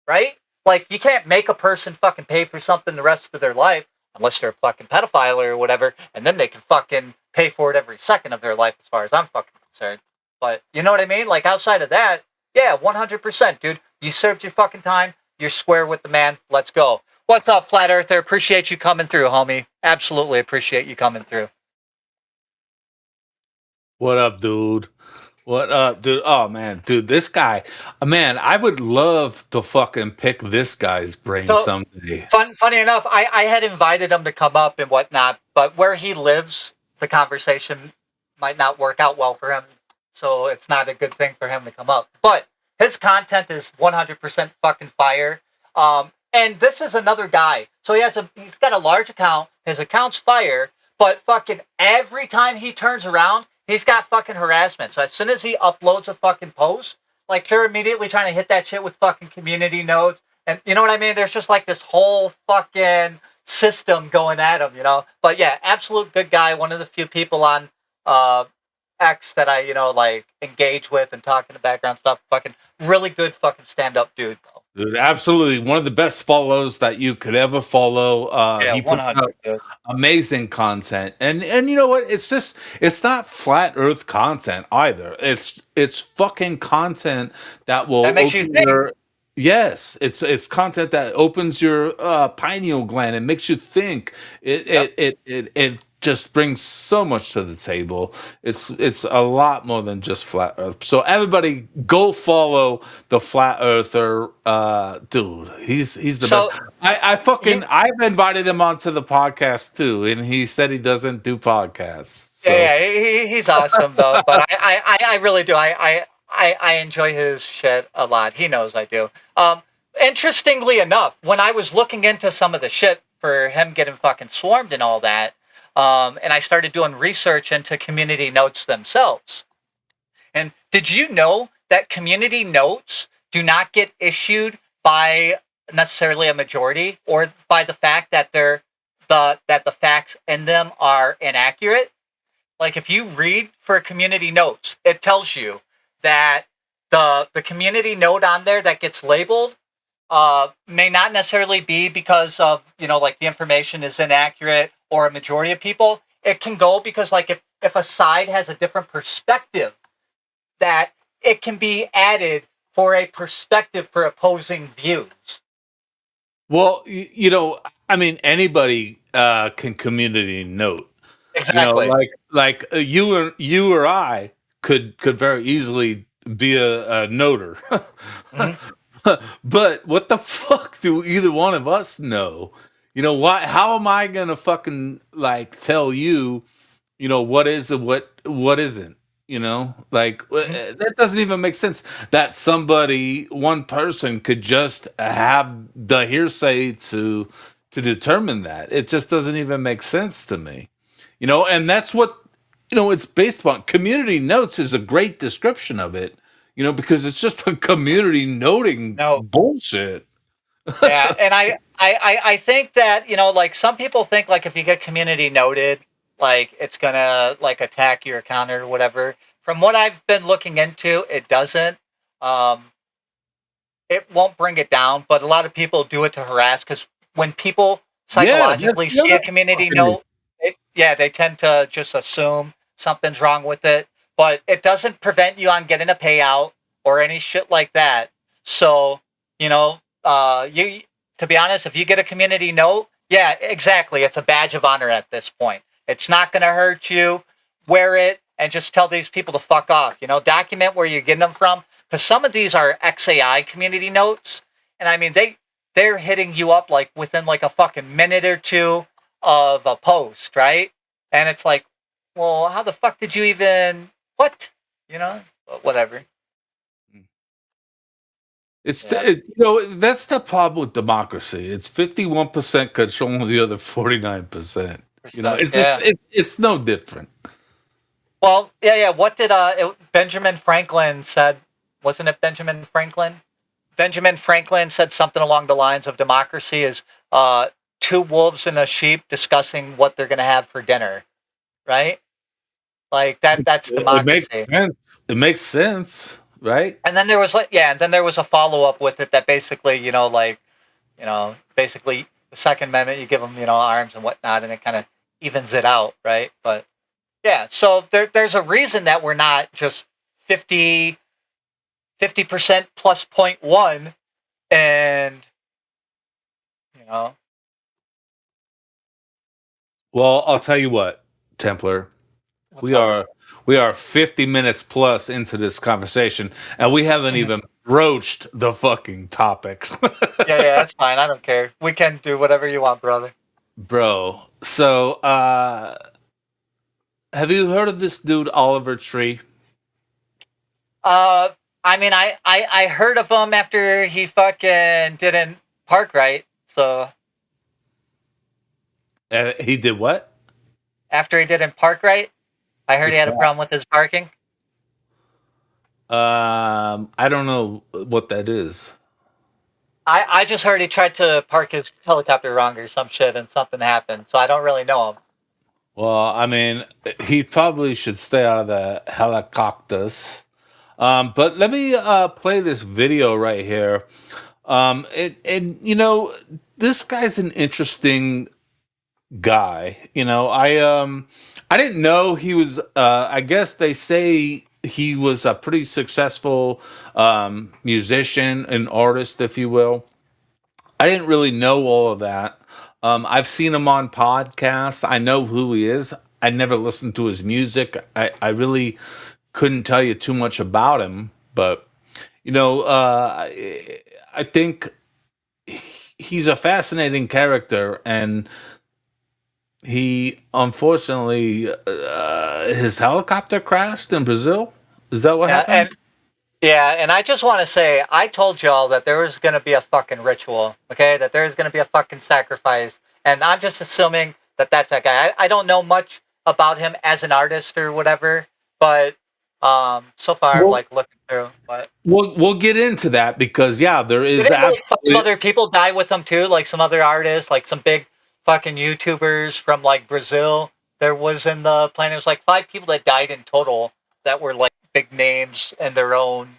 Right? Like, you can't make a person fucking pay for something the rest of their life, unless they're a fucking pedophile or whatever, and then they can fucking pay for it every second of their life, as far as I'm fucking concerned. But, you know what I mean? Like, outside of that, yeah, 100%, dude. You served your fucking time, you're square with the man, let's go. What's up, Flat Earther? Appreciate you coming through, homie. Absolutely appreciate you coming through. What up, dude? What up, dude? Oh man, dude, this guy, man, I would love to fucking pick this guy's brain So, someday. Funny enough, I had invited him to come up and whatnot, but where he lives, the conversation might not work out well for him, so it's not a good thing for him to come up. But his content is 100% fucking fire. And this is another guy. So he's got a large account. His account's fire, but fucking every time he turns around, he's got fucking harassment. So as soon as he uploads a fucking post, like they're immediately trying to hit that shit with fucking community notes. And you know what I mean? There's just like this whole fucking system going at him, But yeah, absolute good guy. One of the few people on X that I, like engage with and talk in the background stuff. Fucking really good fucking stand-up dude, though. Dude, absolutely one of the best follows that you could ever follow. Yeah, He puts out 100. Dude. amazing content, and you know what? It's not flat Earth content either. It's fucking content that That will makes you open think. your it's content that opens your pineal gland and makes you think. It Yep. it it it, it just brings so much to the table. It's a lot more than just flat Earth. So everybody, go follow the flat earther. Dude, he's the best. So I you, fucking I've invited him onto the podcast too, and he said he doesn't do podcasts. So yeah, yeah, he's awesome though. But I really do. I enjoy his shit a lot. He knows I do. Interestingly enough, when I was looking into some of the shit for him getting fucking swarmed and all that, and I started doing research into community notes themselves. And did you know that community notes do not get issued by necessarily a majority, or by the fact that the facts in them are inaccurate? Like if you read for community notes, it tells you that the community note on there that gets labeled may not necessarily be because of, like, the information is inaccurate or a majority of people. It can go because, like, if a side has a different perspective, that it can be added for a perspective for opposing views. well, I mean, anybody can community note. Exactly. You or I could very easily be a noter. Hmm. But what the fuck do either one of us know? Why? How am I gonna fucking like tell you? What is and what isn't? Hmm. That doesn't even make sense. That one person could just have the hearsay to determine that. It just doesn't even make sense to me. And that's what it's based upon. Community notes is a great description of it, because it's just a community noting No. bullshit. Yeah, and I think that, like, some people think, like, if you get community noted, like, it's gonna, like, attack your account or whatever. From what I've been looking into, it doesn't. Um, it won't bring it down, but a lot of people do it to harass, because when people Yeah, that's psychologically the see other a community fucking reason. note, yeah, they tend to just assume something's wrong with it. But it doesn't prevent you on getting a payout or any shit like that. So, you to be honest, if you get a community note, yeah, exactly, it's a badge of honor at this point. It's not going to hurt you. Wear it and just tell these people to fuck off. Document where you're getting them from, because some of these are XAI community notes, and I mean they're hitting you up like within like a fucking minute or two of a post, right? And it's like, well, how the fuck did you even what? But whatever. Yeah. That's the problem with democracy. It's 51% controlling the other 49%. Percent. It's Yeah. it's no different. Well, yeah, yeah. What did Benjamin Franklin said? Wasn't it Benjamin Franklin? Benjamin Franklin said something along the lines of democracy is two wolves and a sheep discussing what they're going to have for dinner, right? Like that's It makes democracy. sense. It makes sense, right? And then there was like, yeah, and then there was a follow up with it that basically, basically the Second Amendment, you give them, arms and whatnot, and it kind of evens it out, right? But yeah, so there's a reason that we're not just 50% plus point one, and you know, Well, I'll tell you what, Templar. what's We up? are we are 50 minutes plus into this conversation, and we haven't even broached the fucking topics. Yeah, yeah, that's fine. I don't care. We can do whatever you want, brother. Bro. So, have you heard of this dude Oliver Tree? Uh, I mean, I heard of him after he fucking didn't park right. So He did what? after he didn't park right, I heard he What's had a that? problem with his parking. I don't know what that is. I just heard he tried to park his helicopter wrong or some shit, and something happened. So I don't really know him. Well, I mean, he probably should stay out of the helicopters. But let me play this video right here. And this guy's an interesting guy. I didn't know he was. I guess they say he was a pretty successful musician and artist, if you will. I didn't really know all of that. I've seen him on podcasts. I know who he is. I never listened to his music. I really couldn't tell you too much about him, but I think he's a fascinating character, and he unfortunately his helicopter crashed in Brazil. Is that what Yeah, happened? and I just want to say, I told y'all that there was going to be a fucking ritual, okay? That there's going to be a fucking sacrifice. And I'm just assuming that that's that guy. I don't know much about him as an artist or whatever, but so far, Well, like looking through, but we'll get into that because yeah, there is didn't like some absolutely. other people die with him too, like some other artists, like some big fucking YouTubers from like Brazil. There was in the plane. It was like 5 people that died in total that were like big names in their own,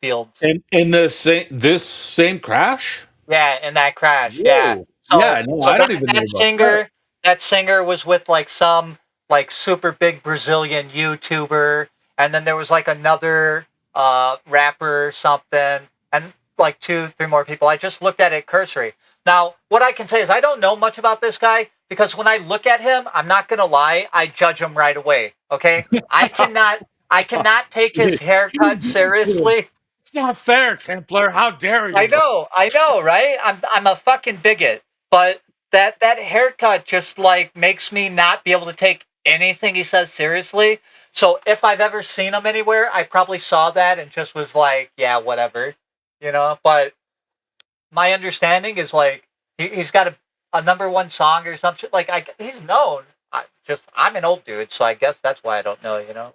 fields. In the same this same crash? Yeah, in that crash. Yeah. Whoa. So Yeah, no, so I don't that even know that about that. singer was with like some like super big Brazilian YouTuber, and then there was like another rapper or something, and like 2, 3 more people. I just looked at it cursory. Now, what I can say is I don't know much about this guy because when I look at him, I'm not gonna lie, I judge him right away. Okay, I cannot take his haircut seriously. It's not fair, Templar. How dare you? I know, right? I'm a fucking bigot, but that haircut just like makes me not be able to take anything he says seriously. So if I've ever seen him anywhere, I probably saw that and just was like, yeah, whatever, But my understanding is like he's got a number 1 song or some shit. Like he's known. I'm an old dude, so I guess that's why I don't know.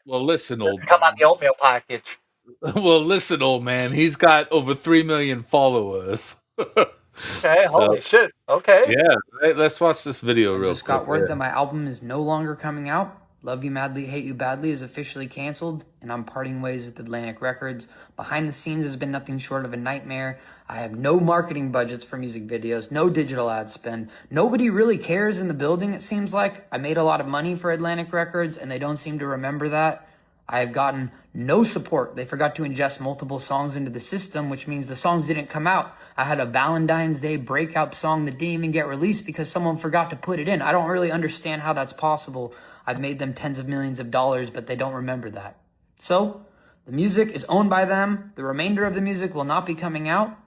Well, listen, Doesn't old come on man. the oatmeal package. Well, listen, old man. He's got over 3 million followers. Okay, So holy shit. Okay. yeah, let's watch this video I real just quick. got word that my album is no longer coming out. Love You Madly, Hate You Badly is officially canceled, and I'm parting ways with Atlantic Records. Behind the scenes has been nothing short of a nightmare. I have no marketing budgets for music videos, no digital ad spend. Nobody really cares in the building, it seems like. I made a lot of money for Atlantic Records, and they don't seem to remember that. I have gotten no support. They forgot to ingest multiple songs into the system, which means the songs didn't come out. I had a Valentine's Day breakout song that didn't even get released because someone forgot to put it in. I don't really understand how that's possible. I've made them tens of millions of dollars, but they don't remember that. So, the music is owned by them. The remainder of the music will not be coming out.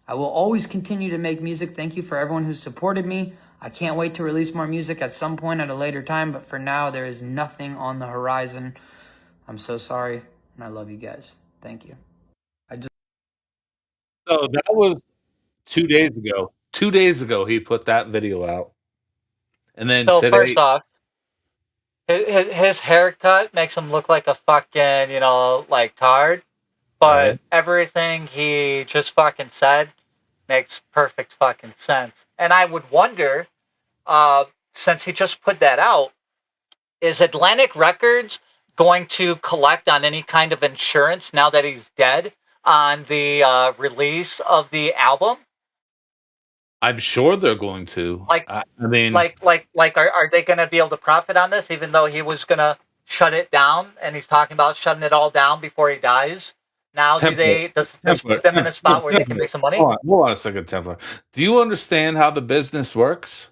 I will always continue to make music. Thank you for everyone who supported me. I can't wait to release more music at some point at a later time, but for now, there is nothing on the horizon. I'm so sorry, and I love you guys. Thank you. So that was 2 days ago. 2 days ago, he put that video out, and then So first today, off, his haircut makes him look like a fucking, like tard. right? But everything he just fucking said makes perfect fucking sense. And I would wonder, since he just put that out, is Atlantic Records going to collect on any kind of insurance now that he's dead on the release of the album? I'm sure they're going to. Like, I mean, are they going to be able to profit on this, even though he was going to shut it down, and he's talking about shutting it all down before he dies? Now, Templar, does this Templar, put them in a spot where they can Templar. make some money? Hold on a second, Templar. Do you understand how the business works?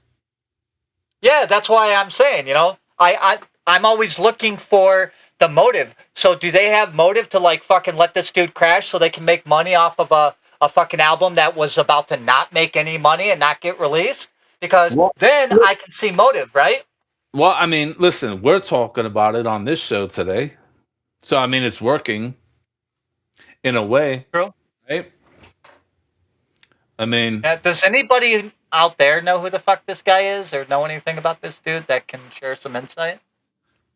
Yeah, that's why I'm saying, I'm always looking for the motive. So do they have motive to like fucking let this dude crash so they can make money off of a fucking album that was about to not make any money and not get released? Because Well, then I can see motive, right? well, I mean, listen, we're talking about it on this show today, so I mean, it's working in a way, True. right? I mean, Does anybody out there know who the fuck this guy is or know anything about this dude that can share some insight?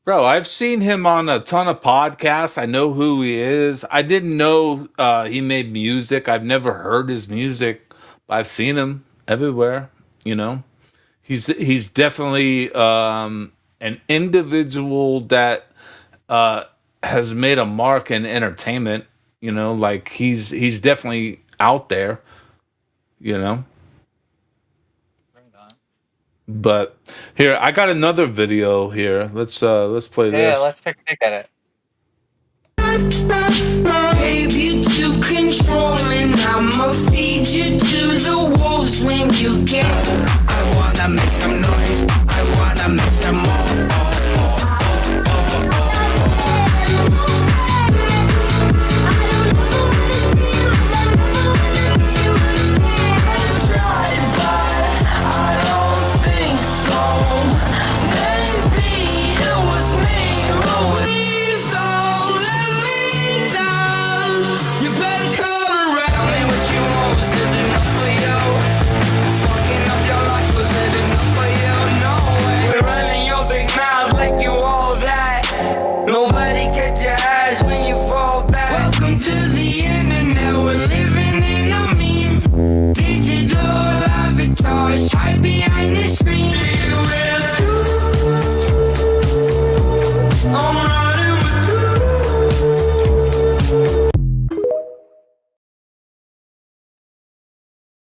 bro, I've seen him on a ton of podcasts. I know who he is. I didn't know he made music. I've never heard his music, but I've seen him everywhere. You know, he's definitely an individual that has made a mark in entertainment. You know, like he's definitely out there, you know. But here, I got another video here. Let's play Yeah, this. let's take a peek at it. Baby, too controlling. I'ma feed you to the wolves when you get. I wanna make some noise. I wanna make some more. To the internet, we're living in a meme. Digital avatars hide behind the screen. I'm running with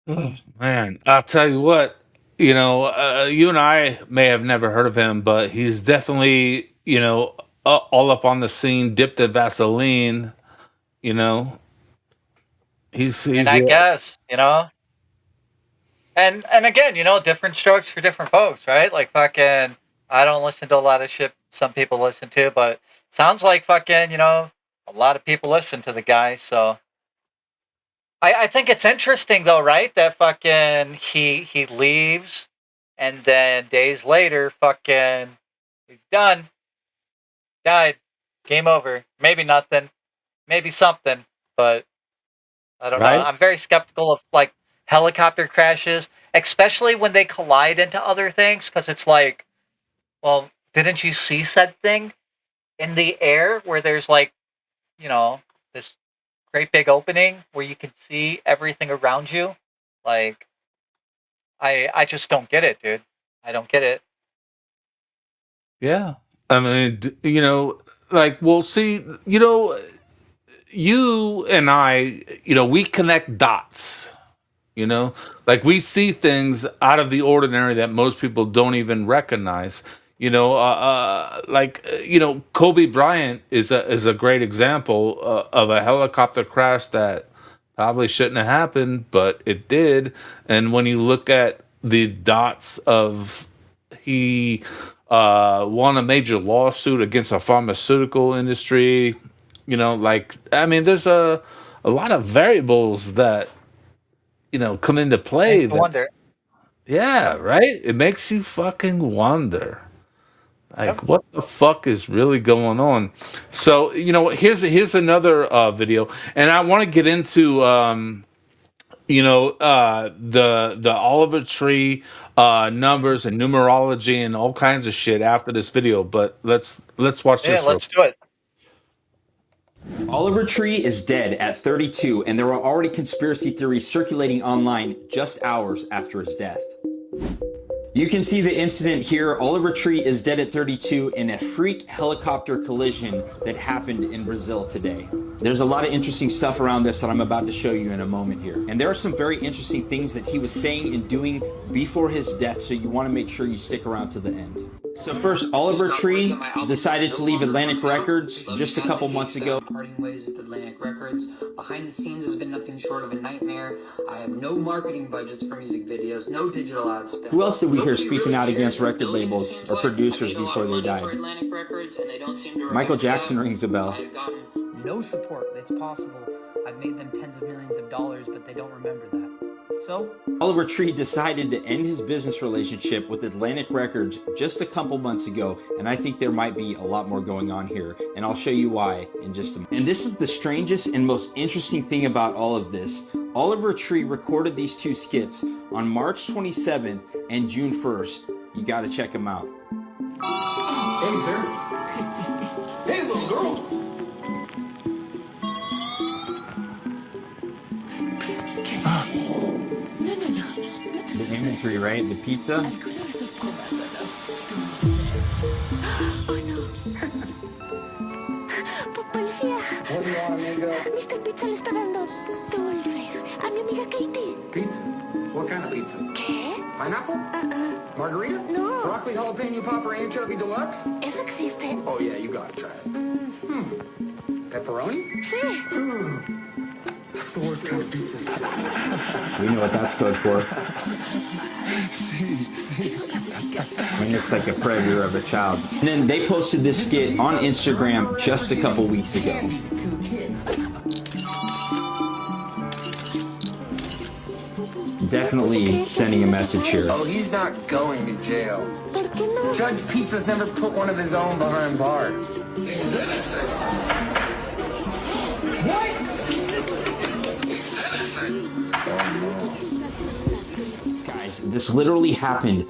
you. Man, I'll tell you what, you know, you and I may have never heard of him, but he's definitely, you know, all up on the scene, dipped in Vaseline, you know. He's And I guess, you know, and again, you know, different strokes for different folks, right? Like fucking, I don't listen to a lot of shit some people listen to, but sounds like fucking, you know, a lot of people listen to the guy. So I think it's interesting though, right? That fucking he leaves, and then days later, fucking, he's done, died, game over. Maybe nothing, maybe something, but I don't know. right. I'm very skeptical of like helicopter crashes, especially when they collide into other things, because it's like, well, didn't you see said thing in the air where there's like, you know, this great big opening where you can see everything around you? Like, I just don't get it, dude. I don't get it. Yeah. I mean, you know, like, well, see, you know, you and I, you know, we connect dots, you know, like we see things out of the ordinary that most people don't even recognize. You know, you know, Kobe Bryant is a great example of a helicopter crash that probably shouldn't have happened, but it did. And when you look at the dots of he won a major lawsuit against a pharmaceutical industry, you know, like, I mean, there's a lot of variables that, you know, come into play. Makes you wonder. Yeah, right. It makes you fucking wonder. Like, Yep. what the fuck is really going on? So, you know, here's another video, and I want to get into you know, the Oliver Tree numbers and numerology and all kinds of shit after this video. But let's watch Yeah, this. Real let's do it. Oliver Tree is dead at 32, and there were already conspiracy theories circulating online just hours after his death. You can see the incident here. Oliver Tree is dead at 32 in a freak helicopter collision that happened in Brazil today. There's a lot of interesting stuff around this that I'm about to show you in a moment here. And there are some very interesting things that he was saying and doing before his death, so you want to make sure you stick around to the end. So first, Oliver Tree decided to leave Atlantic Records just a couple months ago. Parting ways with Atlantic Records. Behind the scenes has been nothing short of a nightmare. I have no marketing budgets for music videos, no digital ad spend. Who else did we hear speaking out against record labels or producers before they died? Michael Jackson rings a bell. I've gotten no support. It's possible. I've made them tens of millions of dollars, but they don't remember that. So, Oliver Tree decided to end his business relationship with Atlantic Records just a couple months ago, and I think there might be a lot more going on here, and I'll show you why in just a moment. And this is the strangest and most interesting thing about all of this. Oliver Tree recorded these two skits on March 27th and June 1st. You gotta check them out. Hey, sir. Hey, little girl. The imagery, right? The pizza. What do you want, amigo? Mr. Pizza le está dando dulces. kind of pizza? ¿Qué? Pineapple? Margarita? No. Broccoli jalapeno popper anchovy deluxe? ¿Eso existe? Oh yeah, you gotta try it. Pepperoni? Sí. That's the worst kind of pizza. We know what that's code for. I mean, it's like a predator of a child. And then they posted this skit on Instagram just a couple weeks ago. Definitely sending a message here. Oh, he's not going to jail. ¿Por qué no? Judge Pizza's never put one of his own behind bars. He's innocent. What? He's innocent. Oh no. Guys, this literally happened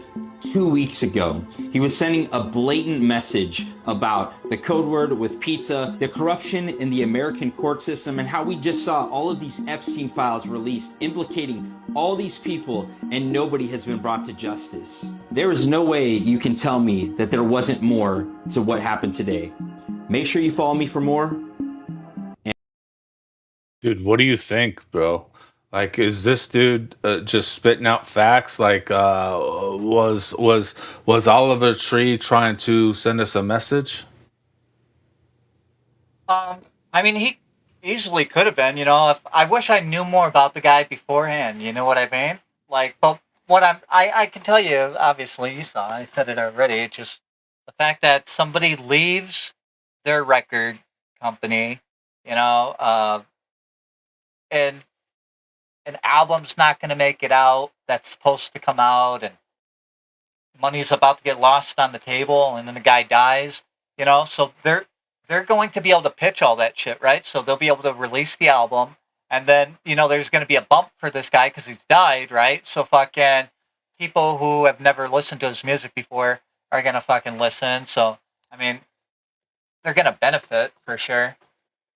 2 weeks ago. He was sending a blatant message about the code word with pizza, the corruption in the American court system, and how we just saw all of these Epstein files released implicating all these people and nobody has been brought to justice. There is no way you can tell me that there wasn't more to what happened today. Make sure you follow me for more. Dude, what do you think, bro? Like, is this dude just spitting out facts? Like, was Oliver Tree trying to send us a message? I mean, he easily could have been. You know, if I wish I knew more about the guy beforehand. You know what I mean? Like, but what I can tell you, obviously, you saw. I said it already. It's just the fact that somebody leaves their record company, you know, and an album's not going to make it out that's supposed to come out, and money's about to get lost on the table, and then the guy dies, you know, so they're going to be able to pitch all that shit, right? So they'll be able to release the album, and then, you know, there's going to be a bump for this guy because he's died, right? So fucking people who have never listened to his music before are going to fucking listen. So, I mean, they're going to benefit for sure.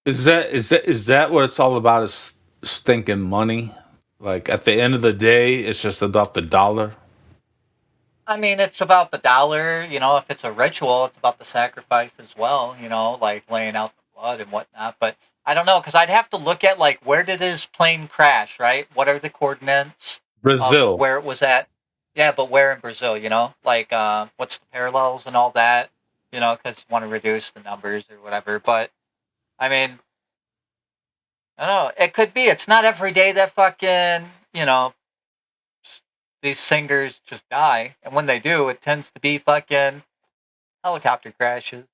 Is that what it's all about? Is stinking money? Like, at the end of the day, it's just about the dollar. I mean, it's about the dollar, you know, if it's a ritual, it's about the sacrifice as well, you know, like laying out the blood and whatnot. But I don't know, because I'd have to look at, like, where did his plane crash, right? What are the coordinates? Brazil. Where it was at. Yeah, but where in Brazil, you know? Like, what's the parallels and all that, you know, because you want to reduce the numbers or whatever. But, I mean, I don't know. It could be. It's not every day that fucking, you know, these singers just die. And when they do, it tends to be fucking helicopter crashes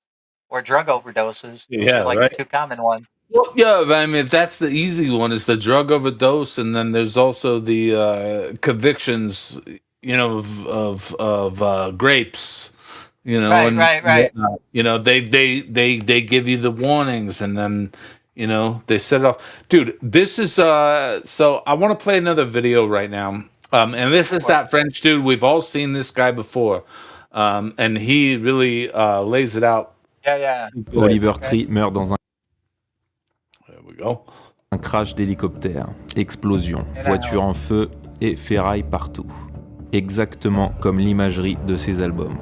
or drug overdoses. Those Yeah, are like right. the two common ones. Well, yeah, but I mean, that's the easy one, is the drug overdose, and then there's also the convictions, you know, of grapes, you know, Right, and right, right. whatnot. You know, they give you the warnings, and then, you know, they set it off. Dude, this is so I want to play another video right now. And this is that French dude. We've all seen this guy before. And he really lays it out. Yeah, yeah. Oliver Tree meurt dans There we go. un crash d'hélicoptère, explosion, voiture en feu et ferraille partout. Exactement comme l'imagerie de ses albums.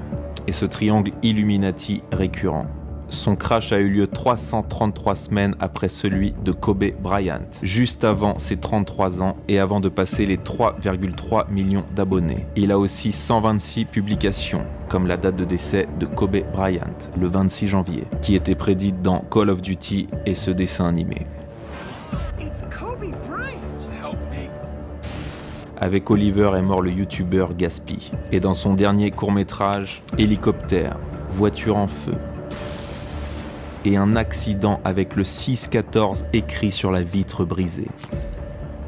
Et ce triangle Illuminati récurrent. Son crash a eu lieu 333 semaines après celui de Kobe Bryant, juste avant ses 33 ans et avant de passer les 3,3 millions d'abonnés. Il a aussi 126 publications, comme la date de décès de Kobe Bryant, le 26 janvier, qui était prédite dans Call of Duty et ce dessin animé. Avec Oliver est mort le youtubeur Gatsby, et dans son dernier court-métrage, Hélicoptère, voiture en feu, et un accident avec le 6-14 écrit sur la vitre brisée.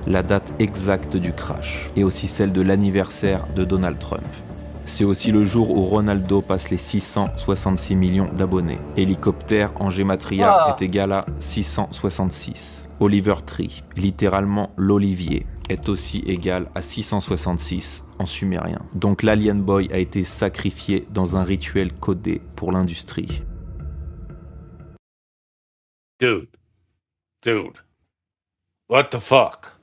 La date exacte du crash, et aussi celle de l'anniversaire de Donald Trump. C'est aussi le jour où Ronaldo passe les 666 millions d'abonnés. Hélicoptère en gématria est égal à 666. Oliver Tree, littéralement l'olivier, est aussi égal à 666 en sumérien. Donc l'Alien Boy a été sacrifié dans un rituel codé pour l'industrie. Dude, what the fuck?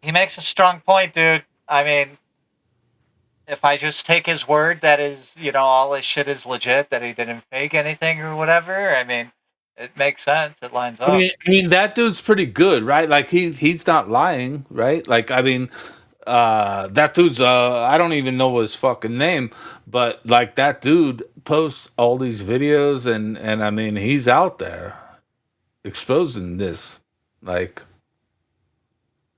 He makes a strong point, dude. I mean, if I just take his word that is, you know, all his shit is legit, that he didn't fake anything or whatever, I mean, It makes sense. It lines I up. mean, I mean that dude's pretty good, right? Like he's not lying, right? Like I mean, that dude's I don't even know his fucking name, but like that dude posts all these videos and I mean he's out there exposing this. Like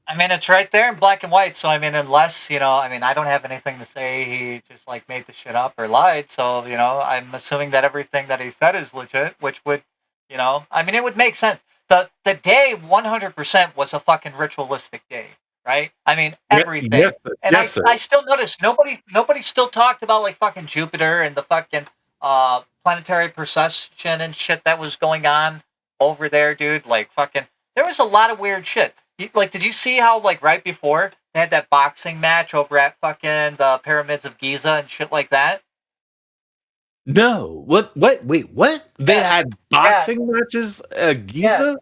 I mean, it's right there in black and white. So I mean, unless I mean, I don't have anything to say he just like made the shit up or lied. So I'm assuming that everything that he said is legit, which would, I mean, it would make sense. The day 100% was a fucking ritualistic day, right? I mean, everything. yes, sir. And Yes, sir. I still noticed nobody still talked about like fucking Jupiter and the fucking planetary procession and shit that was going on over there, dude. Like fucking, there was a lot of weird shit. Like, did you see how like right before they had that boxing match over at fucking the pyramids of Giza and shit like that? No. What? Wait, what? They Yeah, had yeah, boxing matches at yeah. Giza?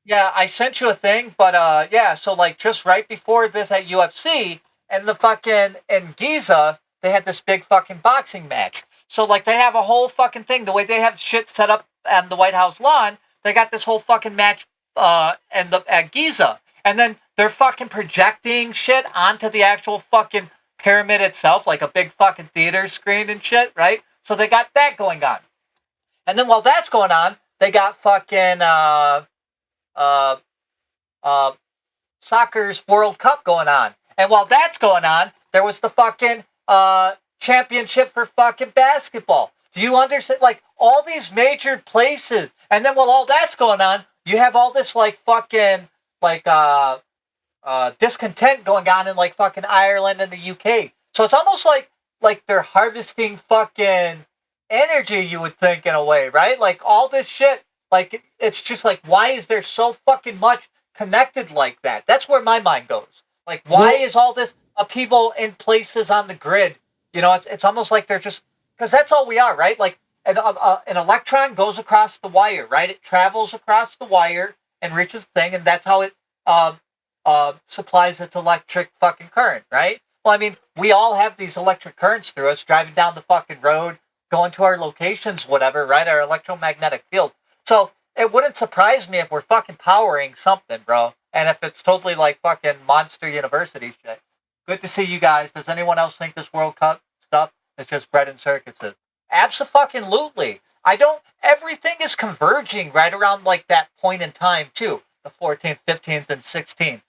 Yeah, I sent you a thing, but yeah, so like just right before this at UFC and the fucking in Giza, they had this big fucking boxing match. So like they have a whole fucking thing. The way they have shit set up on the White House lawn, they got this whole fucking match and the at Giza. And then they're fucking projecting shit onto the actual fucking pyramid itself, like a big fucking theater screen and shit, right? So they got that going on. And then while that's going on, they got fucking uh, soccer's World Cup going on. And while that's going on, there was the fucking championship for fucking basketball. Do you understand? Like all these major places. And then while all that's going on, you have all this like fucking like discontent going on in like fucking Ireland and the UK. So it's almost like they're harvesting fucking energy, you would think, in a way, right? Like all this shit, like it's just like, why is there so fucking much connected like that? That's where my mind goes. Like, why is all this upheaval in places on the grid? It's almost like they're just, because that's all we are, right? Like an electron goes across the wire, right? It travels across the wire and reaches the thing, and that's how it supplies its electric fucking current, right? Well, I mean, we all have these electric currents through us, driving down the fucking road, going to our locations, whatever, right? Our electromagnetic field. So it wouldn't surprise me if we're fucking powering something, bro. And if it's totally like fucking Monster University shit. Good to see you guys. Does anyone else think this World Cup stuff is just bread and circuses? Abso-fucking-lutely. Everything is converging right around like that point in time too. The 14th, 15th, and 16th.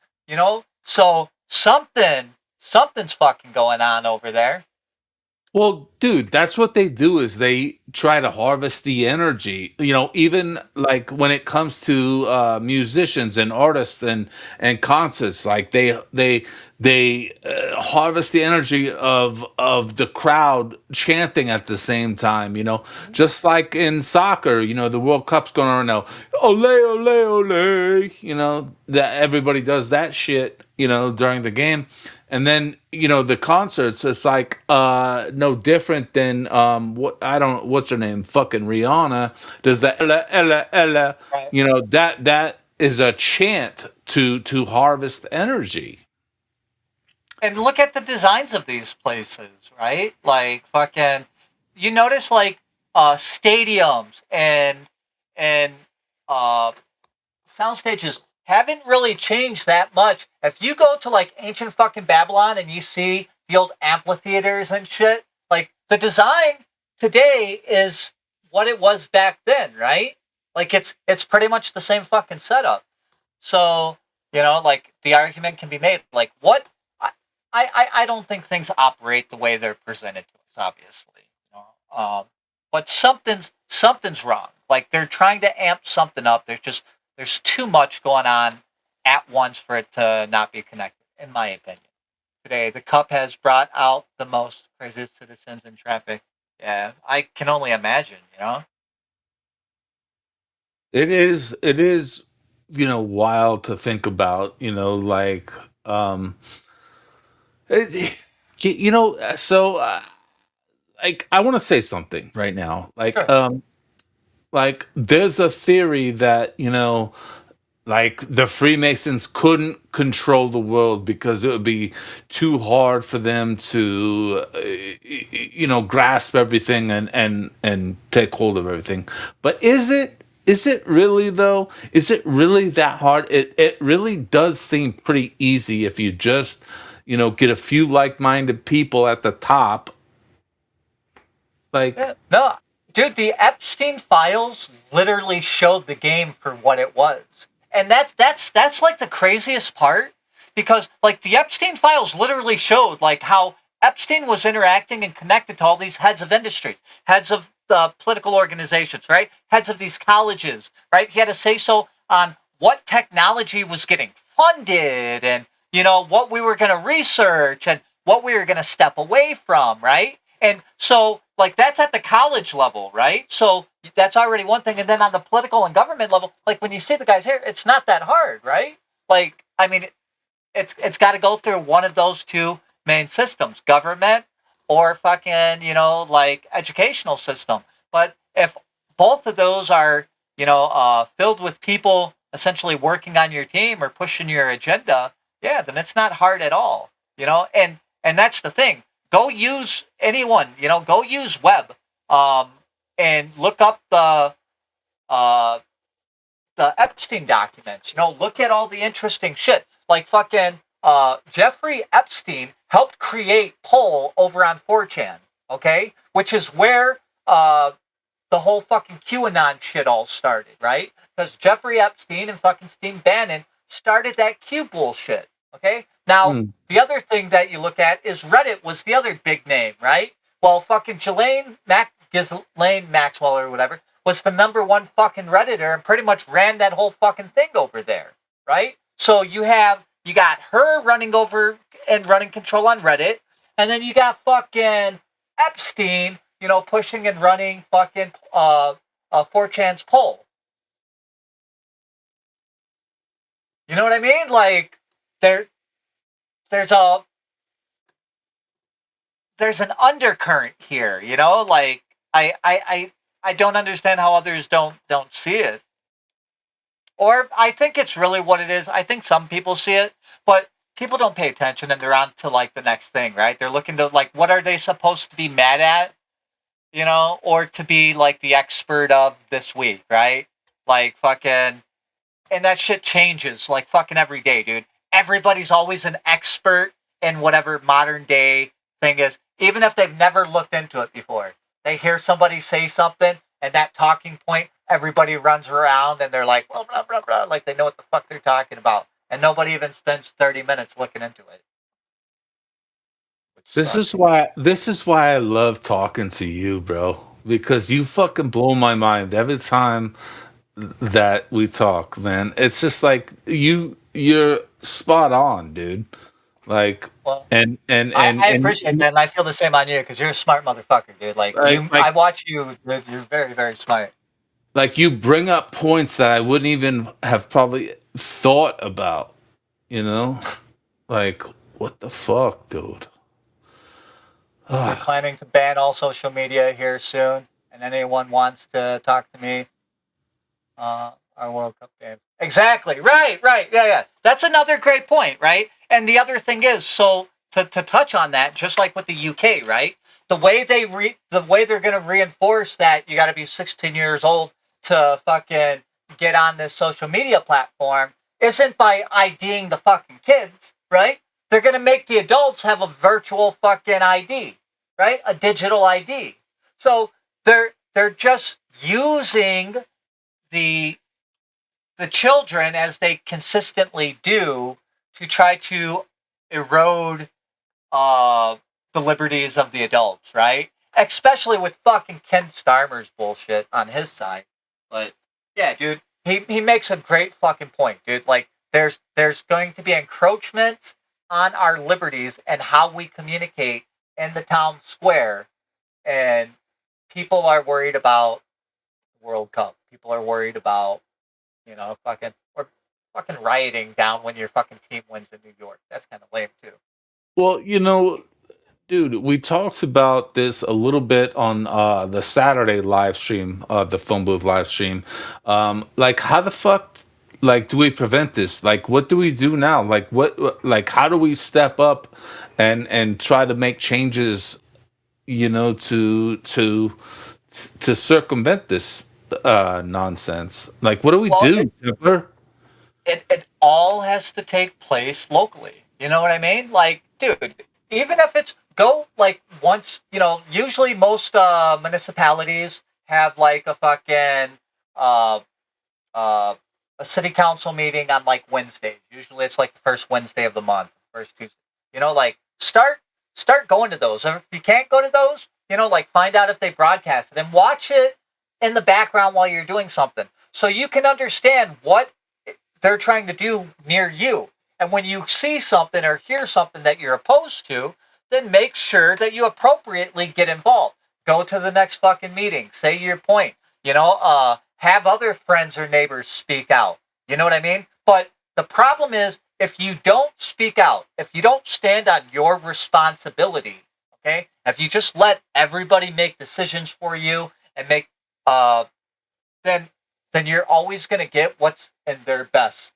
So something's fucking going on over there. Well, dude, that's what they do is they try to harvest the energy. Even like when it comes to musicians and artists and concerts, like they harvest the energy of the crowd chanting at the same time. Just like in soccer, the World Cup's going on now. Ole, ole, ole. That everybody does that shit. During the game. And then the concerts, it's like no different than what's her name, fucking Rihanna does that Ella Ella Ella. Right. That is a chant to harvest energy. And look at the designs of these places, right? Like fucking, you notice like stadiums and sound stages haven't really changed that much. If you go to like ancient fucking Babylon and you see the old amphitheaters and shit, like the design today is what it was back then, right? Like it's pretty much the same fucking setup. So, like the argument can be made, like what I don't think things operate the way they're presented to us, obviously. But something's wrong. Like they're trying to amp something up. There's too much going on at once for it to not be connected, in my opinion. Today, the Cup has brought out the most craziest citizens in traffic. Yeah, I can only imagine, It is wild to think about. Like so like I want to say something right now. Sure. Like there's a theory that like the Freemasons couldn't control the world because it would be too hard for them to grasp everything and take hold of everything. But is it Is it really though? Is it really that hard? It really does seem pretty easy if you just, get a few like-minded people at the top. Like, No, dude, the Epstein files literally showed the game for what it was. And that's like the craziest part because like the Epstein files literally showed like how Epstein was interacting and connected to all these heads of industry, heads of political organizations, right? Heads of these colleges, right? He had to say so on what technology was getting funded and, what we were going to research and what we were going to step away from, right? And so, like, that's at the college level, right? So that's already one thing. And then on the political and government level, like, when you see the guys here, it's not that hard, right? Like, I mean, it's got to go through one of those two main systems, government or fucking, like educational system. But if both of those are, filled with people essentially working on your team or pushing your agenda, yeah, then it's not hard at all, and that's the thing. Go use anyone, go use web, and look up the Epstein documents. Look at all the interesting shit. Like fucking Jeffrey Epstein helped create Poll over on 4chan, okay? Which is where the whole fucking QAnon shit all started, right? Because Jeffrey Epstein and fucking Steve Bannon started that Q bullshit, okay? Now, the other thing that you look at is Reddit was the other big name, right? Well, fucking Ghislaine Maxwell or whatever was the number one fucking Redditor and pretty much ran that whole fucking thing over there, right? So you got her running over and running control on Reddit, and then you got fucking Epstein, pushing and running fucking 4chan's Poll. You know what I mean? Like there's an undercurrent here, like I don't understand how others don't see it. Or I think it's really what it is. I think some people see it, but people don't pay attention and they're on to like the next thing, right? They're looking to like what are they supposed to be mad at? Or to be like the expert of this week, right? Like fucking and that shit changes like fucking every day, dude. Everybody's always an expert in whatever modern day thing is, even if they've never looked into it before. They hear somebody say something, and that talking point, everybody runs around, and they're like, blah, blah, blah, blah, like they know what the fuck they're talking about. And nobody even spends 30 minutes looking into it. This is why I love talking to you, bro. Because you fucking blow my mind every time that we talk, man. It's just like you're spot on, dude. Like, well, and I appreciate that, and I feel the same on you because you're a smart motherfucker, dude. I watch you, dude, you're very, very smart. Like you bring up points that I wouldn't even have probably thought about. Like what the fuck, dude. We're planning to ban all social media here soon, and anyone wants to talk to me, our World Cup game. Exactly. Right. Yeah. That's another great point, right? And the other thing is, so to touch on that, just like with the UK, right? The way they're going to reinforce that you got to be 16 years old to fucking get on this social media platform isn't by IDing the fucking kids, right? They're going to make the adults have a virtual fucking ID, right? A digital ID. So they're just using the children, as they consistently do, to try to erode the liberties of the adults, right? Especially with fucking Ken Starmer's bullshit on his side. But yeah, dude, he makes a great fucking point, dude. Like there's going to be encroachments on our liberties and how we communicate in the town square, and people are worried about the World Cup. People are worried about fucking rioting down when your fucking team wins in New York. That's kind of lame too. Well, dude, we talked about this a little bit on the Saturday live stream, the phone booth live stream. Like, how the fuck, like, do we prevent this? Like, what do we do now? Like, like, how do we step up and try to make changes, to circumvent this nonsense. Like, what do we Well, do, Templar? it all has to take place locally. You know what I mean? Like, dude, even if it's go like once, usually most municipalities have like a fucking uh a city council meeting on like Wednesdays. Usually it's like the first Wednesday of the month, first Tuesday. Like start going to those. If you can't go to those, like find out if they broadcast it and watch it in the background while you're doing something, so you can understand what they're trying to do near you. And when you see something or hear something that you're opposed to, then make sure that you appropriately get involved. Go to the next fucking meeting. Say your point. Have other friends or neighbors speak out. You know what I mean? But the problem is, if you don't speak out, if you don't stand on your responsibility, okay? If you just let everybody make decisions for you and make, then you're always going to get what's in their best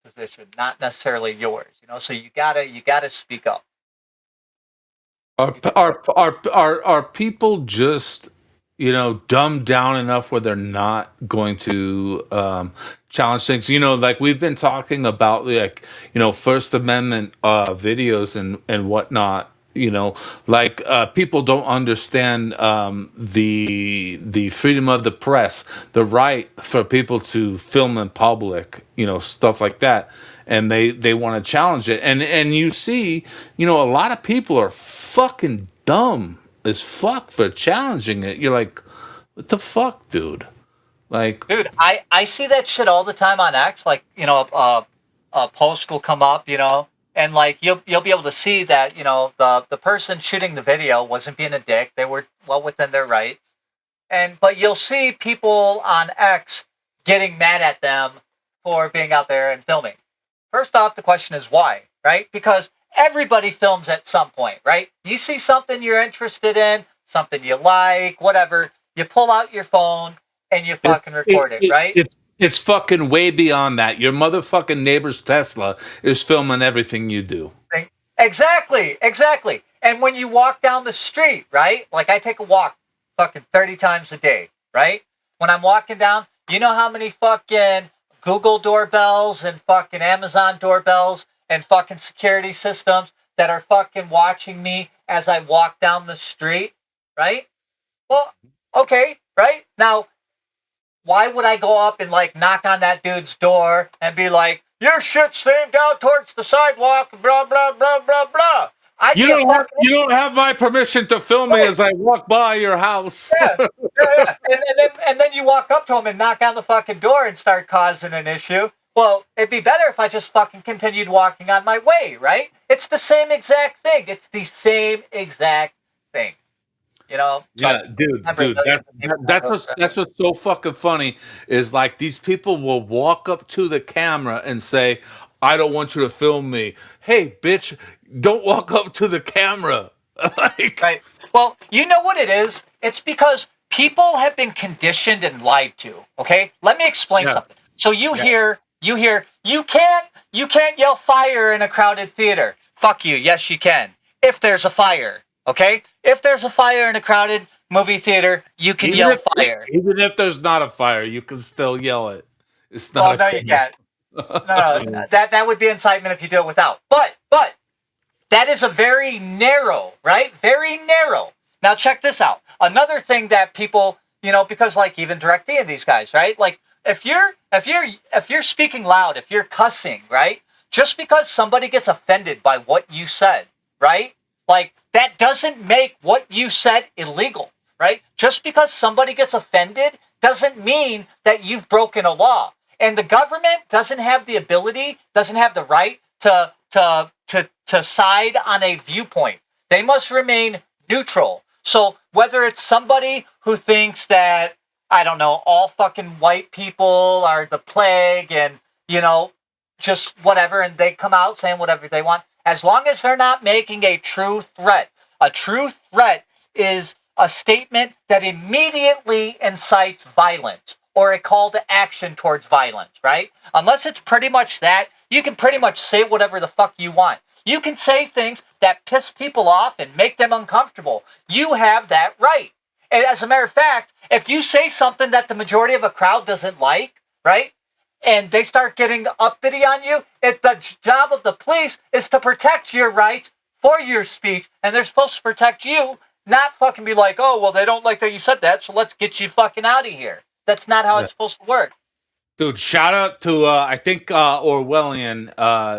position, not necessarily yours. So you gotta speak up. Are people just dumbed down enough where they're not going to challenge things? Like we've been talking about, like First Amendment videos and whatnot. Like people don't understand the freedom of the press, the right for people to film in public, stuff like that, and they want to challenge it, and you see, a lot of people are fucking dumb as fuck for challenging it. You're like, what the fuck, dude? Like, dude, I see that shit all the time on X. Like, a post will come up, and like you'll be able to see that the person shooting the video wasn't being a dick. They were well within their rights, but you'll see people on X getting mad at them for being out there and filming. First off, the question is why, right? Because everybody films at some point, right? You see something you're interested in, something you like, whatever, you pull out your phone and you fucking record it, right? It's fucking way beyond that. Your motherfucking neighbor's Tesla is filming everything you do. Exactly. And when you walk down the street, right? Like I take a walk fucking 30 times a day, right? When I'm walking down, you know how many fucking Google doorbells and fucking Amazon doorbells and fucking security systems that are fucking watching me as I walk down the street, right? Well, okay, right? Now, why would I go up and like knock on that dude's door and be like, your shit's aimed out towards the sidewalk, blah, blah, blah, blah, blah. You don't have my permission to film me as I walk by your house. Yeah. And then you walk up to him and knock on the fucking door and start causing an issue. Well, it'd be better if I just fucking continued walking on my way, right? It's the same exact thing. Yeah, dude, that's what's so fucking funny is like these people will walk up to the camera and say, I don't want you to film me. Hey, bitch, don't walk up to the camera. Right. Well, you know what it is? It's because people have been conditioned and lied to. Okay? Let me explain something. So you hear you can't yell fire in a crowded theater. Fuck you. Yes, you can. If there's a fire. Okay? If there's a fire in a crowded movie theater, you can yell fire. Even if there's not a fire, you can still yell it. It's not. No, you can't. No, that would be incitement if you do it without. But that is a very narrow, right? Very narrow. Now check this out. Another thing that people, because like even DirectD and these guys, right? Like if you're speaking loud, if you're cussing, right? Just because somebody gets offended by what you said, right? Like that doesn't make what you said illegal, right? Just because somebody gets offended doesn't mean that you've broken a law. And the government doesn't have the ability, doesn't have the right to side on a viewpoint. They must remain neutral. So whether it's somebody who thinks that, I don't know, all fucking white people are the plague and, just whatever, and they come out saying whatever they want, as long as they're not making a true threat. A true threat is a statement that immediately incites violence or a call to action towards violence, right? Unless it's pretty much that, you can pretty much say whatever the fuck you want. You can say things that piss people off and make them uncomfortable. You have that right. And as a matter of fact, if you say something that the majority of a crowd doesn't like, right, and they start getting uppity on you, the job of the police is to protect your rights for your speech, and they're supposed to protect you, not fucking be like, oh, well, they don't like that you said that, so let's get you fucking out of here. That's not how it's supposed to work. Dude, shout out to I think Orwellian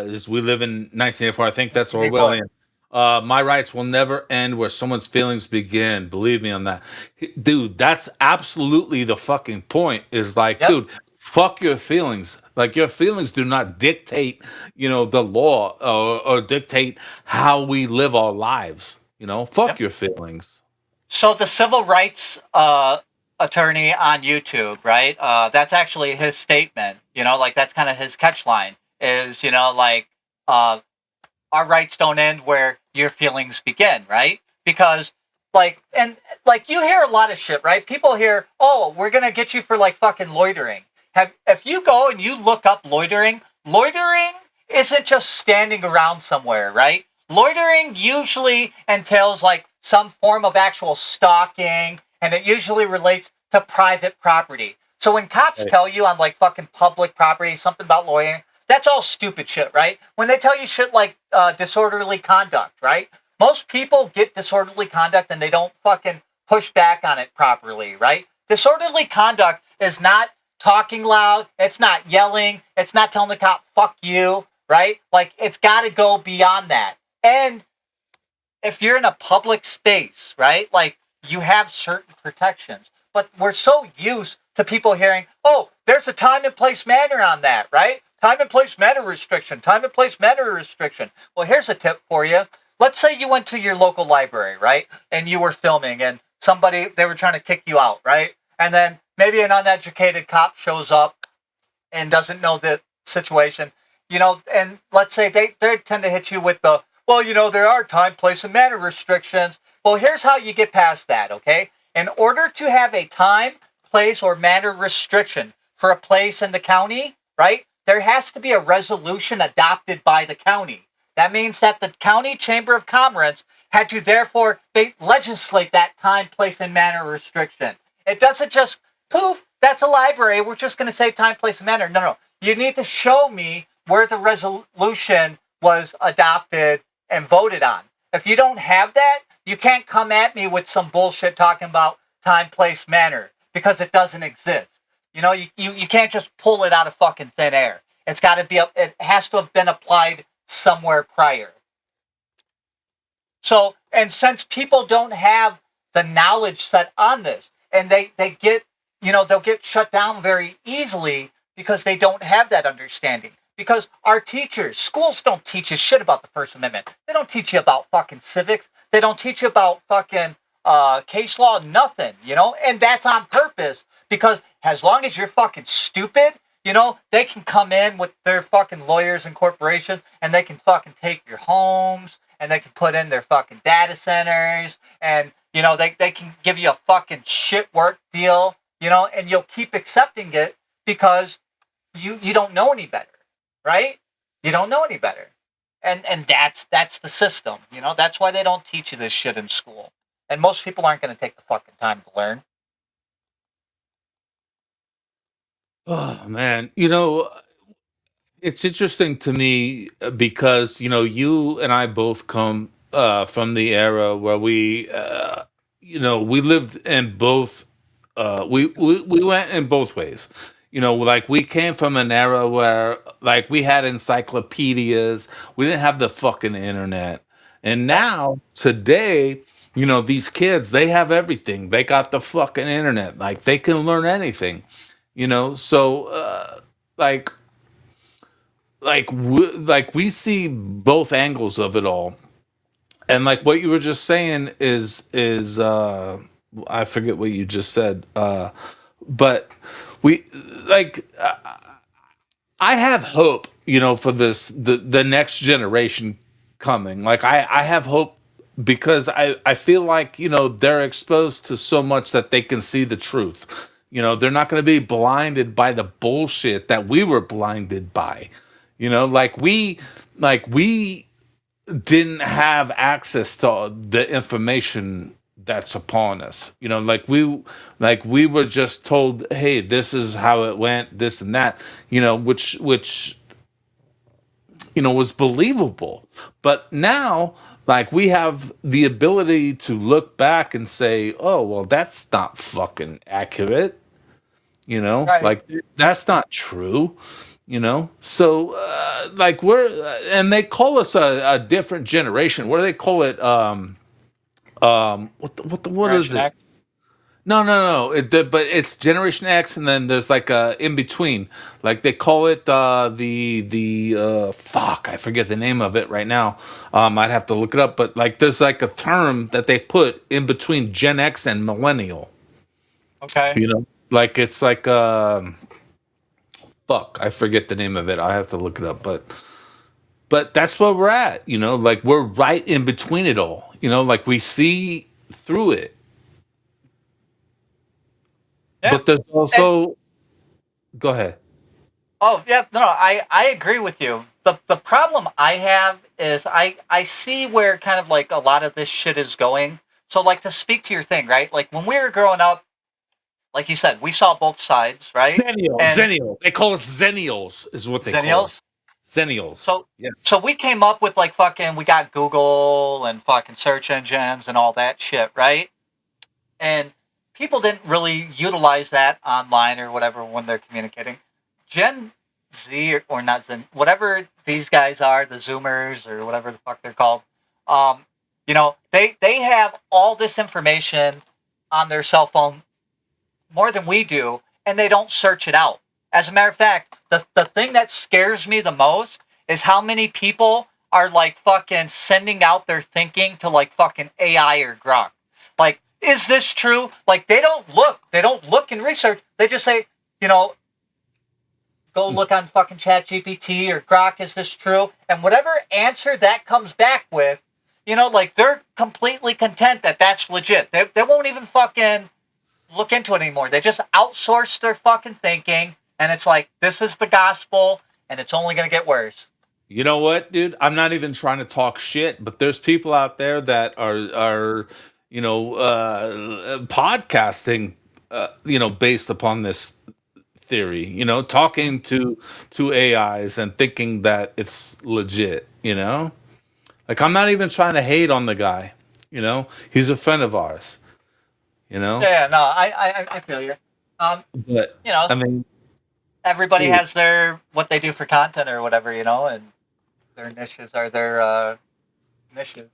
is We Live in 1984. I think that's Orwellian. My rights will never end where someone's feelings begin. Believe me on that. Dude, that's absolutely the fucking point. Is like, dude, fuck your feelings. Like, your feelings do not dictate, the law or dictate how we live our lives. Fuck your feelings. So the civil rights attorney on YouTube, right? That's actually his statement. Like, that's kind of his catchline is, our rights don't end where your feelings begin, right? Because you hear a lot of shit, right? People hear, oh, we're gonna get you for like fucking loitering. If you go and you look up loitering isn't just standing around somewhere, right? Loitering usually entails like some form of actual stalking, and it usually relates to private property. So when cops tell you on like fucking public property something about loitering, that's all stupid shit, right? When they tell you shit like disorderly conduct, right? Most people get disorderly conduct and they don't fucking push back on it properly, right? Disorderly conduct is not talking loud, it's not yelling, it's not telling the cop, fuck you, right? Like, it's got to go beyond that. And if you're in a public space, right, like, you have certain protections. But we're so used to people hearing, oh, there's a time and place manner on that, right? Time and place manner restriction, time and place manner restriction. Well, here's a tip for you. Let's say you went to your local library, right? And you were filming and they were trying to kick you out, right? And then maybe an uneducated cop shows up and doesn't know the situation, and let's say they tend to hit you with the, well, there are time, place, and manner restrictions. Well, here's how you get past that, okay? In order to have a time, place, or manner restriction for a place in the county, right, there has to be a resolution adopted by the county. That means that the county chamber of commerce had to therefore legislate that time, place, and manner restriction. It doesn't just, poof, that's a library, we're just going to say time, place, and manner. No. You need to show me where the resolution was adopted and voted on. If you don't have that, you can't come at me with some bullshit talking about time, place, manner, because it doesn't exist. You can't just pull it out of fucking thin air. It has to have been applied somewhere prior. So, and since people don't have the knowledge set on this, and they get, they'll get shut down very easily because they don't have that understanding. Because our teachers, schools don't teach you shit about the First Amendment. They don't teach you about fucking civics. They don't teach you about fucking case law, nothing, and that's on purpose. Because as long as you're fucking stupid, they can come in with their fucking lawyers and corporations, and they can fucking take your homes, and they can put in their fucking data centers, and, they can give you a fucking shit work deal, and you'll keep accepting it because you don't know any better, right? You don't know any better. And that's the system, that's why they don't teach you this shit in school. And most people aren't going to take the fucking time to learn. Oh man, it's interesting to me because you and I both come from the era where we lived in both. We went in both ways. Like, we came from an era where, like, we had encyclopedias. We didn't have the fucking internet, and now today, these kids, they have everything. They got the fucking internet. Like, they can learn anything. So we see both angles of it all, and like what you were just saying is I forget what you just said, but we I have hope, for the next generation coming. Like, I have hope because I feel like they're exposed to so much that they can see the truth. They're not going to be blinded by the bullshit that we were blinded by. We didn't have access to the information that's upon us. You know, like we were just told, hey, this is how it went, this and that, you know, which you know was believable. But now, like, we have the ability to look back and say, oh well, that's not fucking accurate, you know, Right. like that's not true, you know. So like we're and they call us a different generation. What do they call it? What is Generation it? X. No. But it's Generation X, and then there's like a in between. Like they call it the fuck. I forget the name of it right now. I'd have to look it up. But like there's like a term that they put in between Gen X and Millennial. Okay. You know, like it's like fuck. I forget the name of it. I have to look it up. But that's where we're at. You know, like we're right in between it all. You know, like we see through it. Yeah. But there's also go ahead. Oh yeah, no, I agree with you. The problem I have is I see where kind of like a lot of this shit is going. So like to speak to your thing, right? Like when we were growing up, like you said, we saw both sides, right? Zennial. They call us Zennials, is what they call us. Zennials. Zennials. So Yes. so we came up with like fucking we got Google and fucking search engines and all that shit, right? And people didn't really utilize that online or whatever when they're communicating. Gen Z or not Zen, whatever these guys are, the Zoomers or whatever the fuck they're called, you know, they have all this information on their cell phone more than we do, and they don't search it out. As a matter of fact, the thing that scares me the most is how many people are like fucking sending out their thinking to like fucking AI or Grok. Like, is this true? Like they don't look and research. They just say, you know, go look on fucking Chat GPT or Grok, is this true? And whatever answer that comes back with, you know, like they're completely content that that's legit. They won't even fucking look into it anymore. They just outsource their fucking thinking, and it's like, this is the gospel, and it's only going to get worse. You know what, dude? I'm not even trying to talk shit, but there's people out there that are you know podcasting you know based upon this theory, you know, talking to AIs and thinking that it's legit, you know? Like I'm not even trying to hate on the guy, you know? He's a friend of ours, you know? Yeah, no, I feel you. But You know, I mean, everybody dude, has their what they do for content or whatever, you know, and their niches are their niches.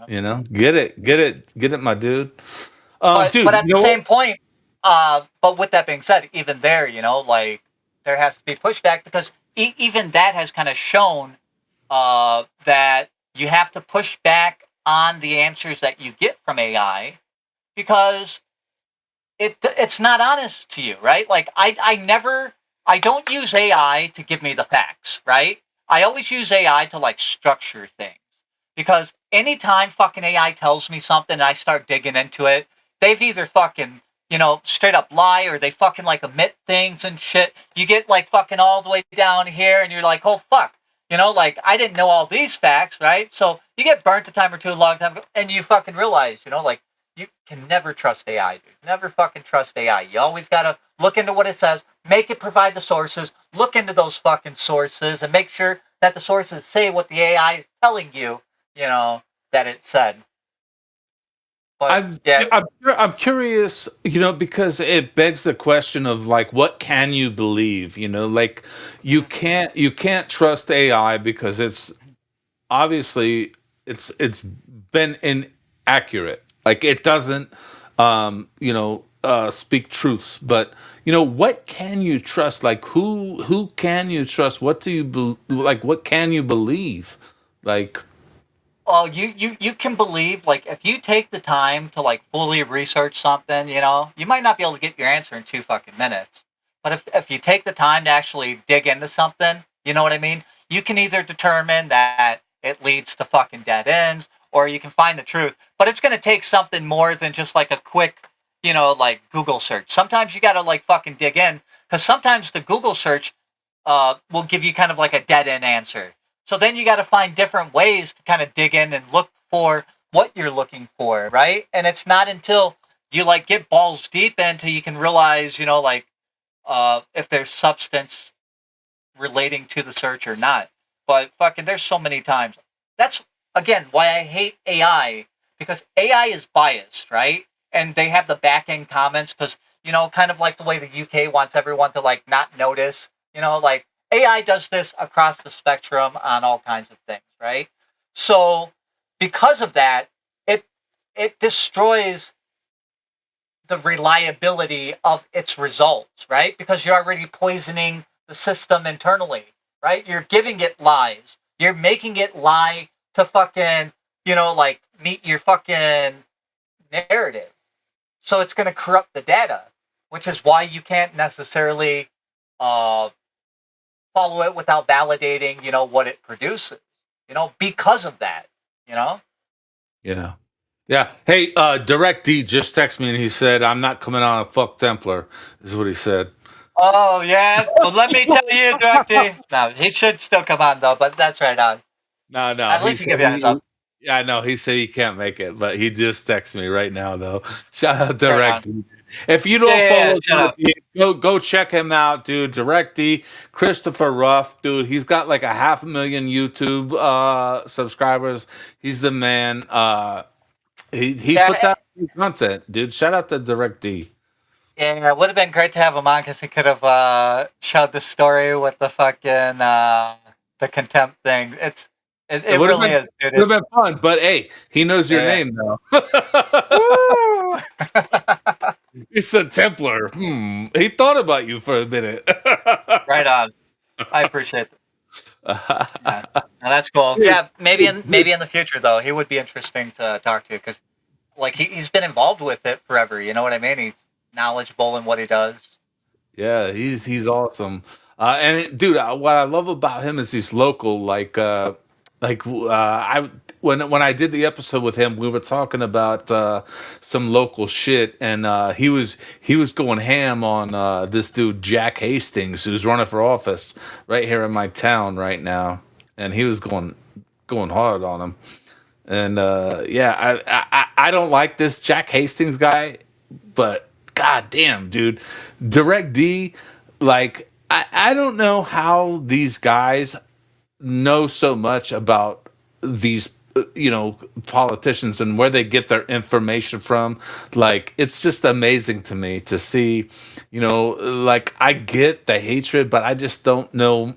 you know, get it, my dude. Dude, But at you the know same what? point, but with that being said, even there, you know, like there has to be pushback because even that has kind of shown that you have to push back on the answers that you get from AI because it's not honest to you, right? Like I don't use AI to give me the facts, right? I always use AI to like structure things. Because anytime fucking AI tells me something and I start digging into it, they've either fucking, you know, straight up lie or they fucking like omit things and shit. You get like fucking all the way down here and you're like, oh fuck. You know, like I didn't know all these facts, right? So you get burnt a time or two a long time ago and you fucking realize, you know, like you can never trust AI, dude. Never fucking trust AI. You always gotta look into what it says, make it provide the sources, look into those fucking sources, and make sure that the sources say what the AI is telling you, you know, that it said. But I'm yeah, I'm curious, you know, because it begs the question of like, what can you believe? You know, like you can't trust AI because it's obviously it's been inaccurate. Like it doesn't, you know, speak truths. But you know, what can you trust? Like who can you trust? What do you like? What can you believe? Like. oh, you can believe like if you take the time to like fully research something, you know, you might not be able to get your answer in 2 fucking minutes. But if you take the time to actually dig into something, you know what I mean? You can either determine that it leads to fucking dead ends, or you can find the truth. But it's gonna take something more than just like a quick, you know, like Google search. Sometimes you gotta like fucking dig in, because sometimes the Google search will give you kind of like a dead end answer. So then you got to find different ways to kind of dig in and look for what you're looking for, right? And it's not until you like get balls deep into you can realize, like if there's substance relating to the search or not. But fucking, there's so many times. That's again why I hate AI, because AI is biased, right? And they have the back end comments because kind of like the way the UK wants everyone to like not notice. Like AI does this across the spectrum on all kinds of things, right? So because of that, it destroys the reliability of its results, right? Because you're already poisoning the system internally, right? You're giving it lies. You're making it lie to fucking, like meet your fucking narrative. So it's going to corrupt the data, which is why you can't necessarily follow it without validating, what it produces, because of that, Yeah. Yeah. Hey, Direct D just texted me and he said, I'm not coming on a fuck Templar, is what he said. Oh, yeah. Well, let me tell you, Directy. No, he should still come on, though, but that's right on. No. At least he give you a heads up. Yeah, I know. He said he can't make it, but he just texted me right now, though. Shout out Direct D. If you don't follow him, go check him out, dude. Direct D, Christopher Ruff, dude. He's got like 500,000 YouTube subscribers. He's the man. He puts out content, dude. Shout out to Direct D. Yeah, it would have been great to have him on because he could have showed the story with the fucking the contempt thing. It really is, dude. It would have been fun, but hey, he knows your name now. It's a Templar. He thought about you for a minute. Right on. I appreciate it. Yeah. No, that's cool. Yeah, maybe in the future though, he would be interesting to talk to because, like, he's been involved with it forever. You know what I mean? He's knowledgeable in what he does. Yeah, he's awesome. Dude, what I love about him is he's local. When I did the episode with him, we were talking about some local shit, and he was going ham on this dude Jack Hastings, who's running for office right here in my town right now, and he was going hard on him. And I don't like this Jack Hastings guy, but god damn, dude, Direct D, like I don't know how these guys know so much about these politicians and where they get their information from. Like, it's just amazing to me to see, like, I get the hatred, but I just don't know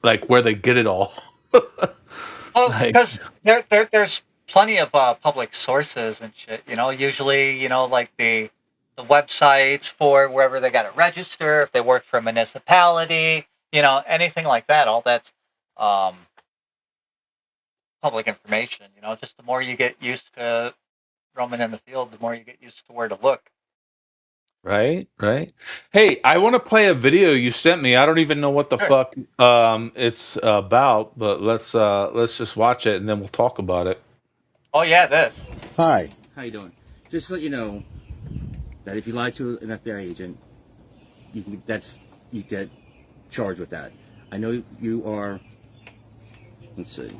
like where they get it all. Well, because there's plenty of public sources and shit, usually, like the websites for wherever they got to register, if they work for a municipality, anything like that, all that's public information, just the more you get used to roaming in the field, the more you get used to where to look. Right. Hey, I want to play a video you sent me. I don't even know what the fuck it's about, but let's just watch it and then we'll talk about it. Oh yeah, this. Hi. How you doing? Just to let you know that if you lie to an FBI agent, you get charged with that. I know you are. Let's see.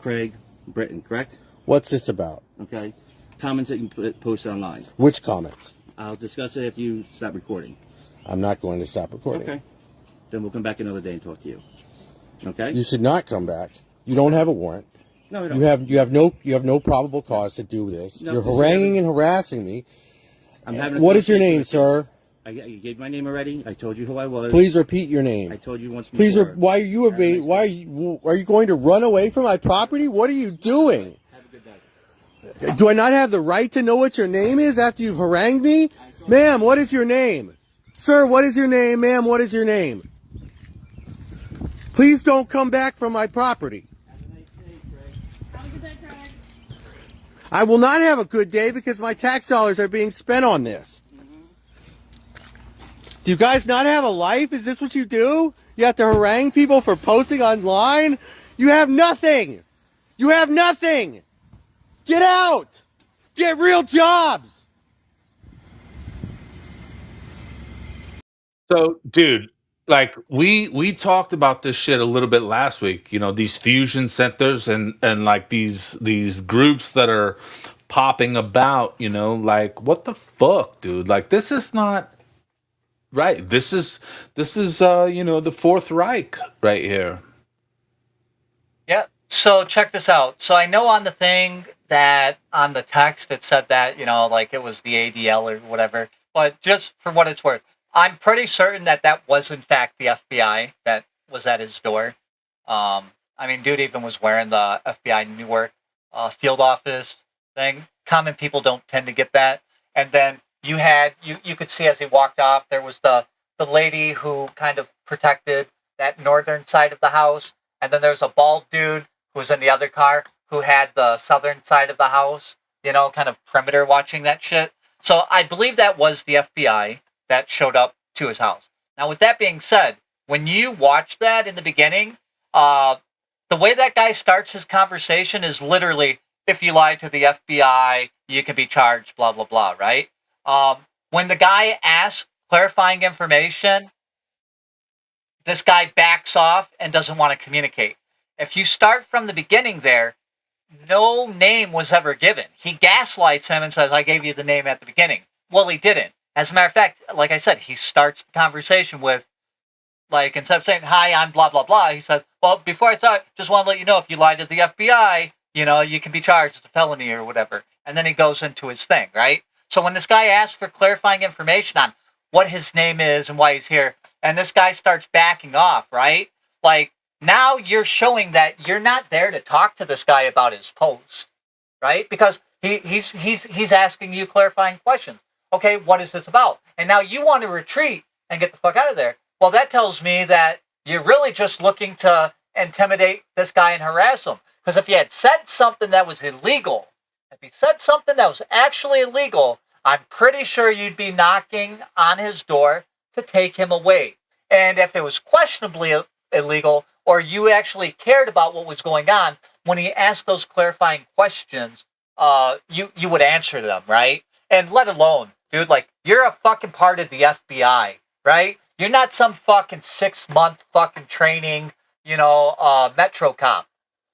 Craig Britton, correct? What's this about? Okay. Comments that you post online. Which comments? I'll discuss it if you stop recording. I'm not going to stop recording. Okay. Then we'll come back another day and talk to you. Okay? You should not come back. You don't have a warrant. No, I don't. You have no probable cause to do this. No, you're haranguing and harassing me. I'm having What is your name, sir? I gave my name already. I told you who I was. Please repeat your name. I told you once more. Please. Why are you evading? Why are you going to run away from my property? What are you doing? Have a good day. Do I not have the right to know what your name is after you've harangued me? Ma'am, what is your name? Sir, what is your name? Ma'am, what is your name? Please don't come back from my property. Have a nice day, Craig. Have a good day, Craig. I will not have a good day because my tax dollars are being spent on this. Do you guys not have a life? Is this what you do? You have to harangue people for posting online? You have nothing. You have nothing. Get out. Get real jobs. So, dude, like we talked about this shit a little bit last week. You know, these fusion centers and like these groups that are popping about. You know, like what the fuck, dude? Like this is not right. This is you know, the Fourth Reich right here. Yeah. So check this out. So I know on the thing that on the text it said that, like it was the ADL or whatever, but just for what it's worth, I'm pretty certain that that was in fact the FBI that was at his door. I mean, dude even was wearing the FBI Newark field office thing. Common people don't tend to get that. And then you could see as he walked off, there was the lady who kind of protected that northern side of the house, and then there's a bald dude who was in the other car who had the southern side of the house, kind of perimeter watching that shit. So I believe that was the FBI that showed up to his house. Now, with that being said, when you watch that in the beginning, the way that guy starts his conversation is literally, if you lie to the FBI, you can be charged, blah, blah, blah, right? When the guy asks clarifying information, this guy backs off and doesn't want to communicate. If you start from the beginning there, no name was ever given. He gaslights him and says, I gave you the name at the beginning. Well, he didn't. As a matter of fact, like I said, he starts the conversation with, like, instead of saying, hi, I'm blah, blah, blah, he says, well, before I start, just want to let you know, if you lie to the FBI, you can be charged with a felony or whatever. And then he goes into his thing, right? So when this guy asks for clarifying information on what his name is and why he's here, and this guy starts backing off, right? Like, now you're showing that you're not there to talk to this guy about his post, right? Because he's asking you clarifying questions. Okay, what is this about? And now you want to retreat and get the fuck out of there. Well, that tells me that you're really just looking to intimidate this guy and harass him. Because if you had said something that was illegal, if he said something that was actually illegal, I'm pretty sure you'd be knocking on his door to take him away. And if it was questionably illegal, or you actually cared about what was going on, when he asked those clarifying questions, you would answer them, right? And let alone, dude, like, you're a fucking part of the FBI, right? You're not some fucking 6-month fucking training, Metro cop,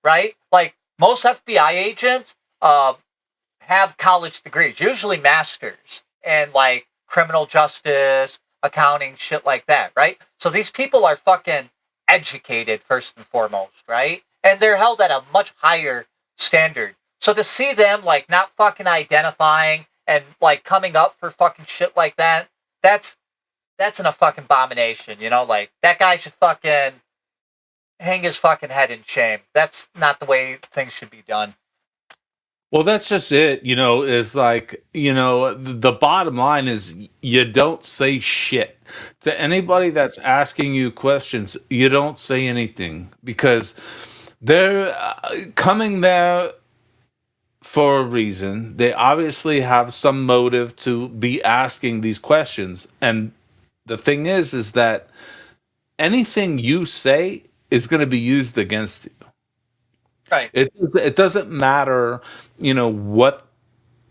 right? Like, most FBI agents have college degrees, usually masters, and like criminal justice, accounting, shit like that, right? So these people are fucking educated first and foremost, right? And they're held at a much higher standard. So to see them like not fucking identifying and like coming up for fucking shit like that, that's a fucking abomination, like that guy should fucking hang his fucking head in shame. That's not the way things should be done. Well, that's just it, is like, the bottom line is you don't say shit. To anybody that's asking you questions, you don't say anything because they're coming there for a reason. They obviously have some motive to be asking these questions. And the thing is that anything you say is going to be used against you. Right. It doesn't matter, what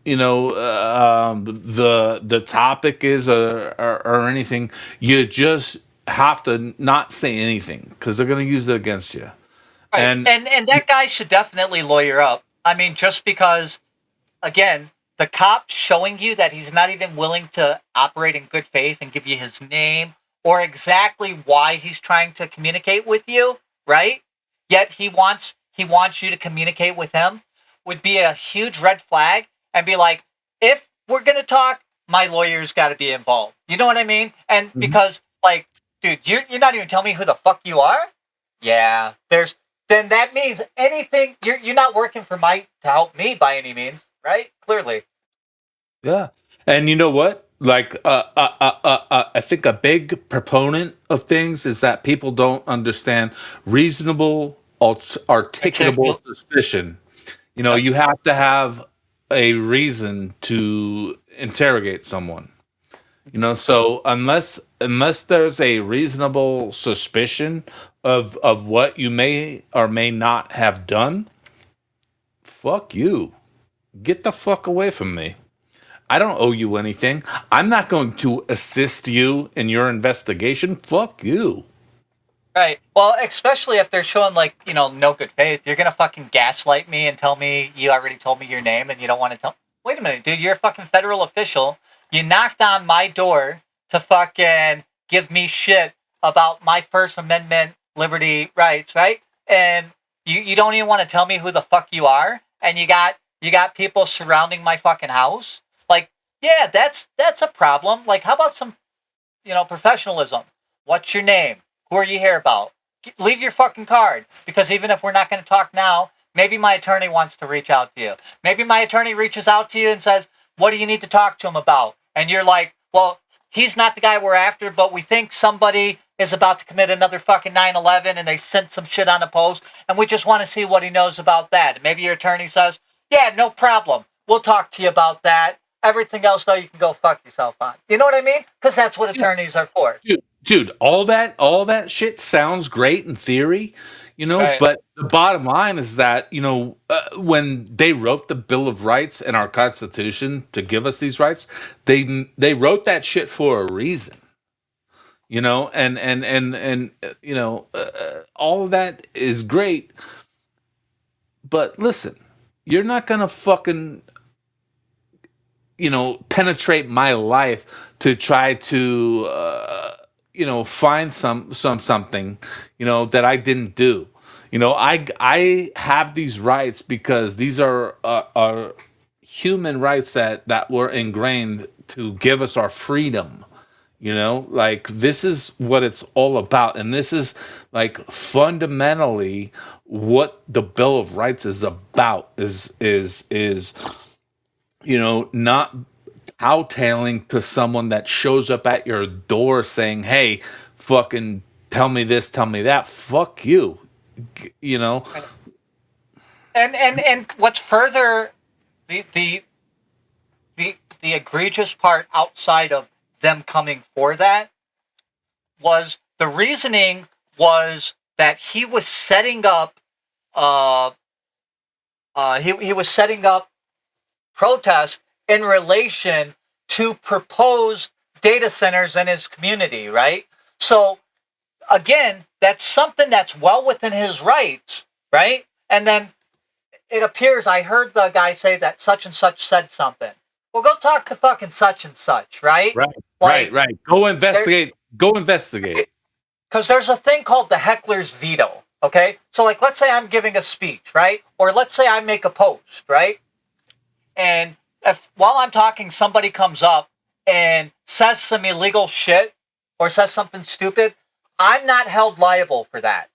the topic is or anything. You just have to not say anything because they're going to use it against you. Right. And that guy should definitely lawyer up. I mean, just because, again, the cop showing you that he's not even willing to operate in good faith and give you his name or exactly why he's trying to communicate with you, right? Yet he wants you to communicate with him, would be a huge red flag, and be like, if we're going to talk, my lawyer's got to be involved. You know what I mean? And because, like, dude, you're not even telling me who the fuck you are? Yeah, then that means anything, you're not working for to help me by any means, right? Clearly. Yeah. And you know what? Like, I think a big proponent of things is that people don't understand reasonable, articulable suspicion. You have to have a reason to interrogate someone. So unless there's a reasonable suspicion of what you may or may not have done, fuck you. Get the fuck away from me. I don't owe you anything. I'm not going to assist you in your investigation. Fuck you. Right. Well, especially if they're showing like, no good faith. You're gonna fucking gaslight me and tell me you already told me your name and you don't want to tell. Wait a minute, dude. You're a fucking federal official. You knocked on my door to fucking give me shit about my First Amendment liberty rights, right? And you don't even want to tell me who the fuck you are, and you got people surrounding my fucking house. Like, yeah, that's a problem. Like, how about some, professionalism? What's your name? Who are you here about? Leave your fucking card, because even if we're not going to talk now, maybe my attorney wants to reach out to you. Maybe my attorney reaches out to you and says, "What do you need to talk to him about?" And you're like, "Well, he's not the guy we're after, but we think somebody is about to commit another fucking 9/11 and they sent some shit on a post, and we just want to see what he knows about that." And maybe your attorney says, "Yeah, no problem. We'll talk to you about that. Everything else, though, you can go fuck yourself on." You know what I mean? Because that's what attorneys are for. Dude, all that shit sounds great in theory, Right. but the bottom line is that, when they wrote the Bill of Rights and our Constitution to give us these rights, they wrote that shit for a reason. And all of that is great, but listen, you're not gonna fucking penetrate my life to try to find something that I didn't do. I have these rights because these are human rights that were ingrained to give us our freedom. Like, this is what it's all about, and this is like fundamentally what the Bill of Rights is about. Is not cow-tailing to someone that shows up at your door saying, "Hey, fucking tell me this, tell me that." Fuck you. And what's further the egregious part outside of them coming for that was the reasoning was that he was setting up he was setting up protest in relation to proposed data centers in his community, right? So again, that's something that's well within his rights, right? And then it appears I heard the guy say that such and such said something. Well, go talk to fucking such and such, right? Right. Go investigate. Go investigate. Because there's a thing called the heckler's veto, okay? So, like, let's say I'm giving a speech, right? Or let's say I make a post, right? And if while I'm talking, somebody comes up and says some illegal shit or says something stupid, I'm not held liable for that.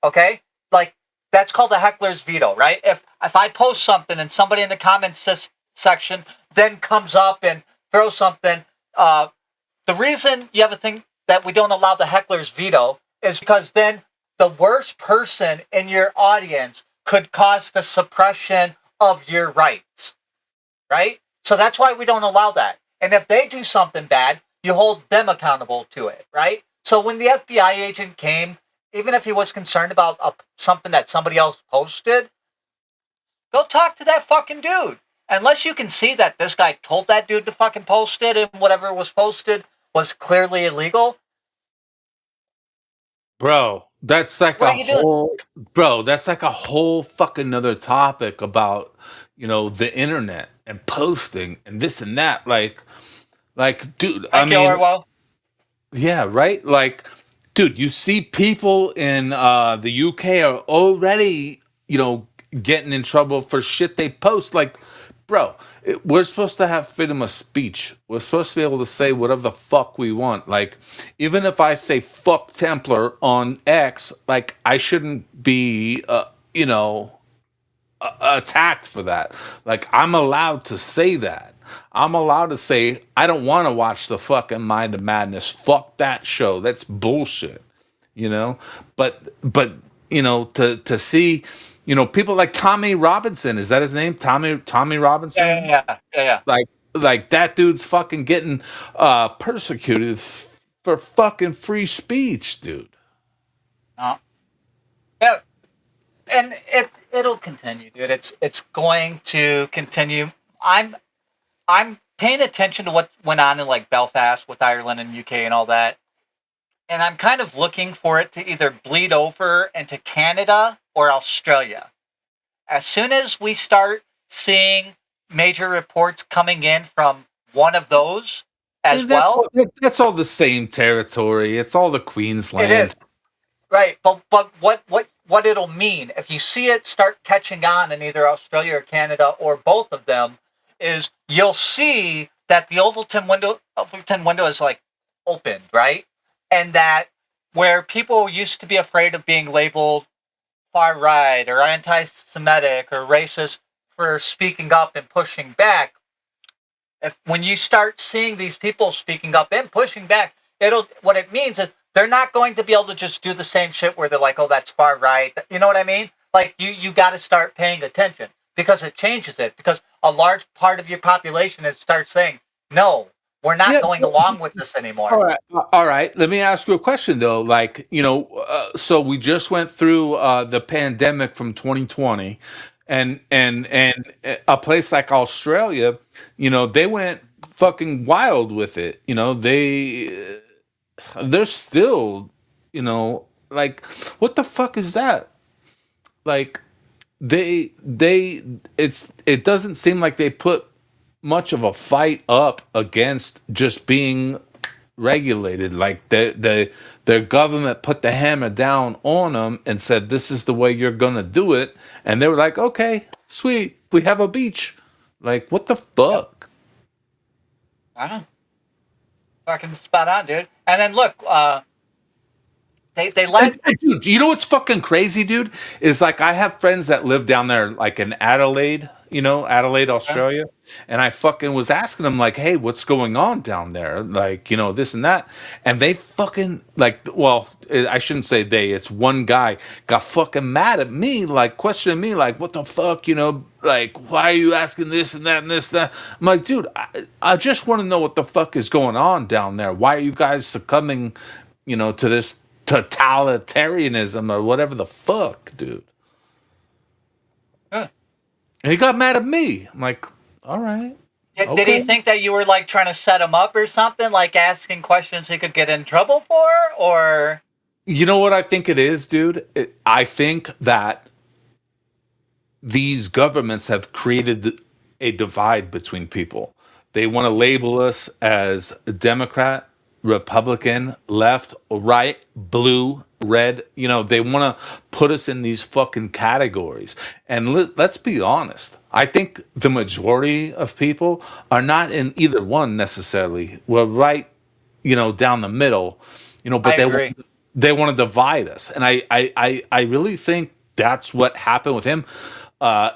Okay? Like, that's called a heckler's veto, right? If I post something and somebody in the comments section then comes up and throws something, the reason you have a thing that we don't allow the heckler's veto is because then the worst person in your audience could cause the suppression of your rights, right? So that's why we don't allow that. And if they do something bad, you hold them accountable to it, right? So when the FBI agent came, even if he was concerned about something that somebody else posted, go talk to that fucking dude. Unless you can see that this guy told that dude to fucking post it and whatever was posted was clearly illegal. Bro, that's like that's like a whole fucking another topic about, the internet and posting and this and that. Like, dude, yeah, right? Like, dude, you see people in the UK are already, getting in trouble for shit they post. Like, bro, we're supposed to have freedom of speech. We're supposed to be able to say whatever the fuck we want. Like, even if I say fuck Templar on X, like, I shouldn't be, attacked for that. Like, I'm allowed to say that. I'm allowed to say, I don't want to watch the fucking Mind of Madness. Fuck that show. That's bullshit. But to see, people like Tommy Robinson, is that his name? Tommy Robinson? Yeah. Like that dude's fucking getting persecuted for fucking free speech, dude. Yeah. And it'll continue, dude. It's going to continue. I'm paying attention to what went on in like Belfast with Ireland and UK and all that. And I'm kind of looking for it to either bleed over into Canada or Australia. As soon as we start seeing major reports coming in from one of those as well. That's all the same territory. It's all the Queensland. It is. Right. But what it'll mean, if you see it start catching on in either Australia or Canada or both of them, is you'll see that the Overton window is like opened, right? And that where people used to be afraid of being labeled far right or anti-Semitic or racist for speaking up and pushing back, when you start seeing these people speaking up and pushing back, what it means is they're not going to be able to just do the same shit where they're like, oh, that's far right. You know what I mean? Like you got to start paying attention because it changes it. Because a large part of your population starts saying, no, we're not going along with this anymore. All right. Let me ask you a question though. Like, so we just went through the pandemic from 2020, and a place like Australia, they went fucking wild with it. They're still, like, what the fuck is that? Like, it doesn't seem like they put much of a fight up against just being regulated. Like their government put the hammer down on them and said, this is the way you're gonna do it, and they were like, okay, sweet, we have a beach. Like, what the fuck? I don't know. Fucking spot on, dude. And then look, they let. Dude, you know what's fucking crazy, dude? Is like I have friends that live down there, like in Adelaide, Australia, and I fucking was asking them like, "Hey, what's going on down there?" Like, this and that, and they fucking like, well, I shouldn't say they. It's one guy got fucking mad at me, like questioning me, like, "What the fuck, like, why are you asking this and that and this and that?" I'm like, dude, I just want to know what the fuck is going on down there. Why are you guys succumbing, to this totalitarianism or whatever the fuck, dude? Huh. And he got mad at me. I'm like, all right. Did he think that you were like trying to set him up or something, like asking questions he could get in trouble for, or? You know what I think it is, dude? I think that these governments have created a divide between people. They want to label us as Democrat, Republican, left, right, blue, red. They want to put us in these fucking categories. And let's be honest. I think the majority of people are not in either one necessarily. We're right, down the middle, but they want to divide us. And I really think that's what happened with him.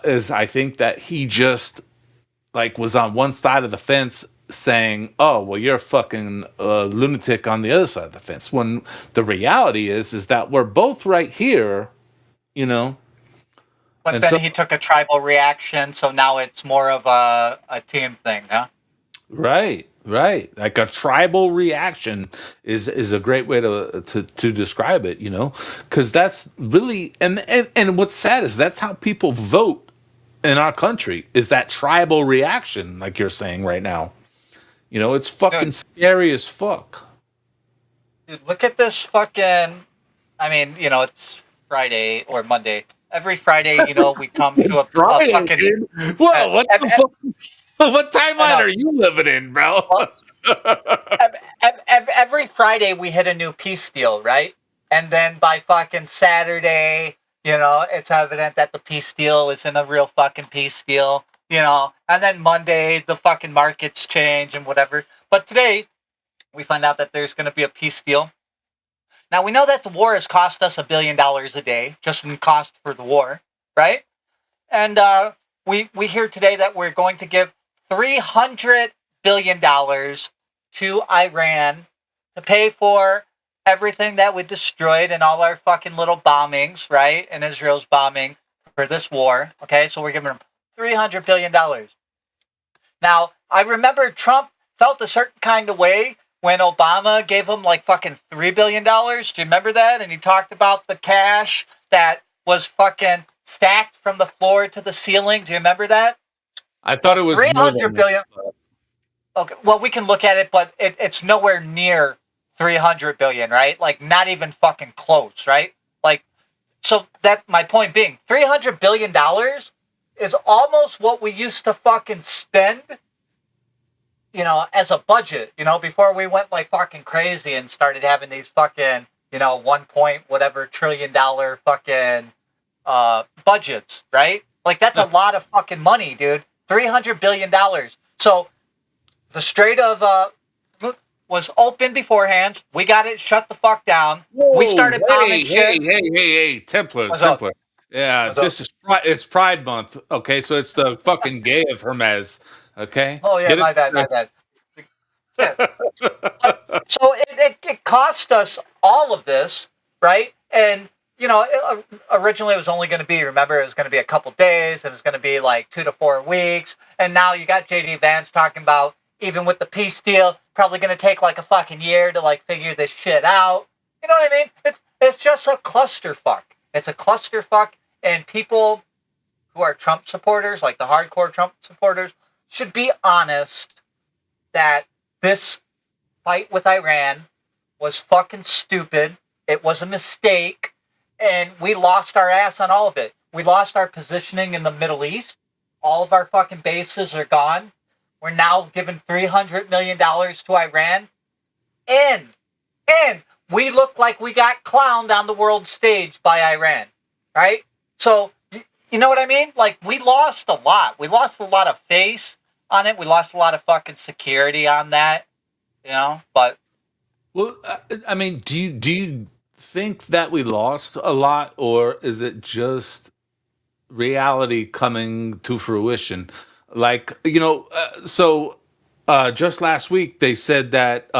Is I think that he just like was on one side of the fence saying, oh, well, you're a fucking lunatic on the other side of the fence, when the reality is that we're both right here, But and then he took a tribal reaction, so now it's more of a team thing, huh? Right. Like a tribal reaction is a great way to describe it, because that's really, and what's sad is that's how people vote in our country, is that tribal reaction, like you're saying right now. It's fucking scary as fuck. Dude, look at this fucking. I mean, it's Friday or Monday. Every Friday, we come to a Friday, fucking. Dude. Whoa, what the fuck? What timeline are you living in, bro? Every Friday we hit a new peace deal, right? And then by fucking Saturday, it's evident that the peace deal isn't a real fucking peace deal. And then Monday, the fucking markets change and whatever. But today, we find out that there's going to be a peace deal. Now, we know that the war has cost us $1 billion a day, just in cost for the war, right? And we hear today that we're going to give $300 billion to Iran to pay for everything that we destroyed and all our fucking little bombings, right? And Israel's bombing for this war, okay? So we're giving them $300 billion. Now, I remember Trump felt a certain kind of way when Obama gave him like fucking $3 billion. Do you remember that? And he talked about the cash that was fucking stacked from the floor to the ceiling. Do you remember that? I thought it was $300 billion. Okay, well, we can look at it, but it's nowhere near 300 billion, right? Like, not even fucking close, right? Like, so that my point being, $300 billion is almost what we used to fucking spend, as a budget, before we went like fucking crazy and started having these fucking, 1 point whatever trillion dollar fucking budgets, right? Like, that's a lot of fucking money, dude. $300 billion. So the Strait of was open beforehand. We got it shut the fuck down. We started bombing shit. Hey, Templar. What's up? Yeah, What's up? it's Pride Month. Okay, so it's the fucking gay of Hermes. Okay. Oh yeah, my bad. Yeah. So it cost us all of this, right? And originally it was only going to be, remember, it was going to be a couple days. It was going to be like 2 to 4 weeks. And now you got JD Vance talking about, even with the peace deal, probably going to take like a fucking year to like figure this shit out. You know what I mean? It's just a clusterfuck. It's a clusterfuck, and people who are Trump supporters, like the hardcore Trump supporters, should be honest that this fight with Iran was fucking stupid. It was a mistake, and we lost our ass on all of it. We lost our positioning in the Middle East. All of our fucking bases are gone. We're now giving $300 million to Iran. And we look like we got clowned on the world stage by Iran, right? So, you know what I mean? Like, we lost a lot. We lost a lot of face on it. We lost a lot of fucking security on that, but... Well, I mean, do you think that we lost a lot, or is it just reality coming to fruition? Like, just last week they said that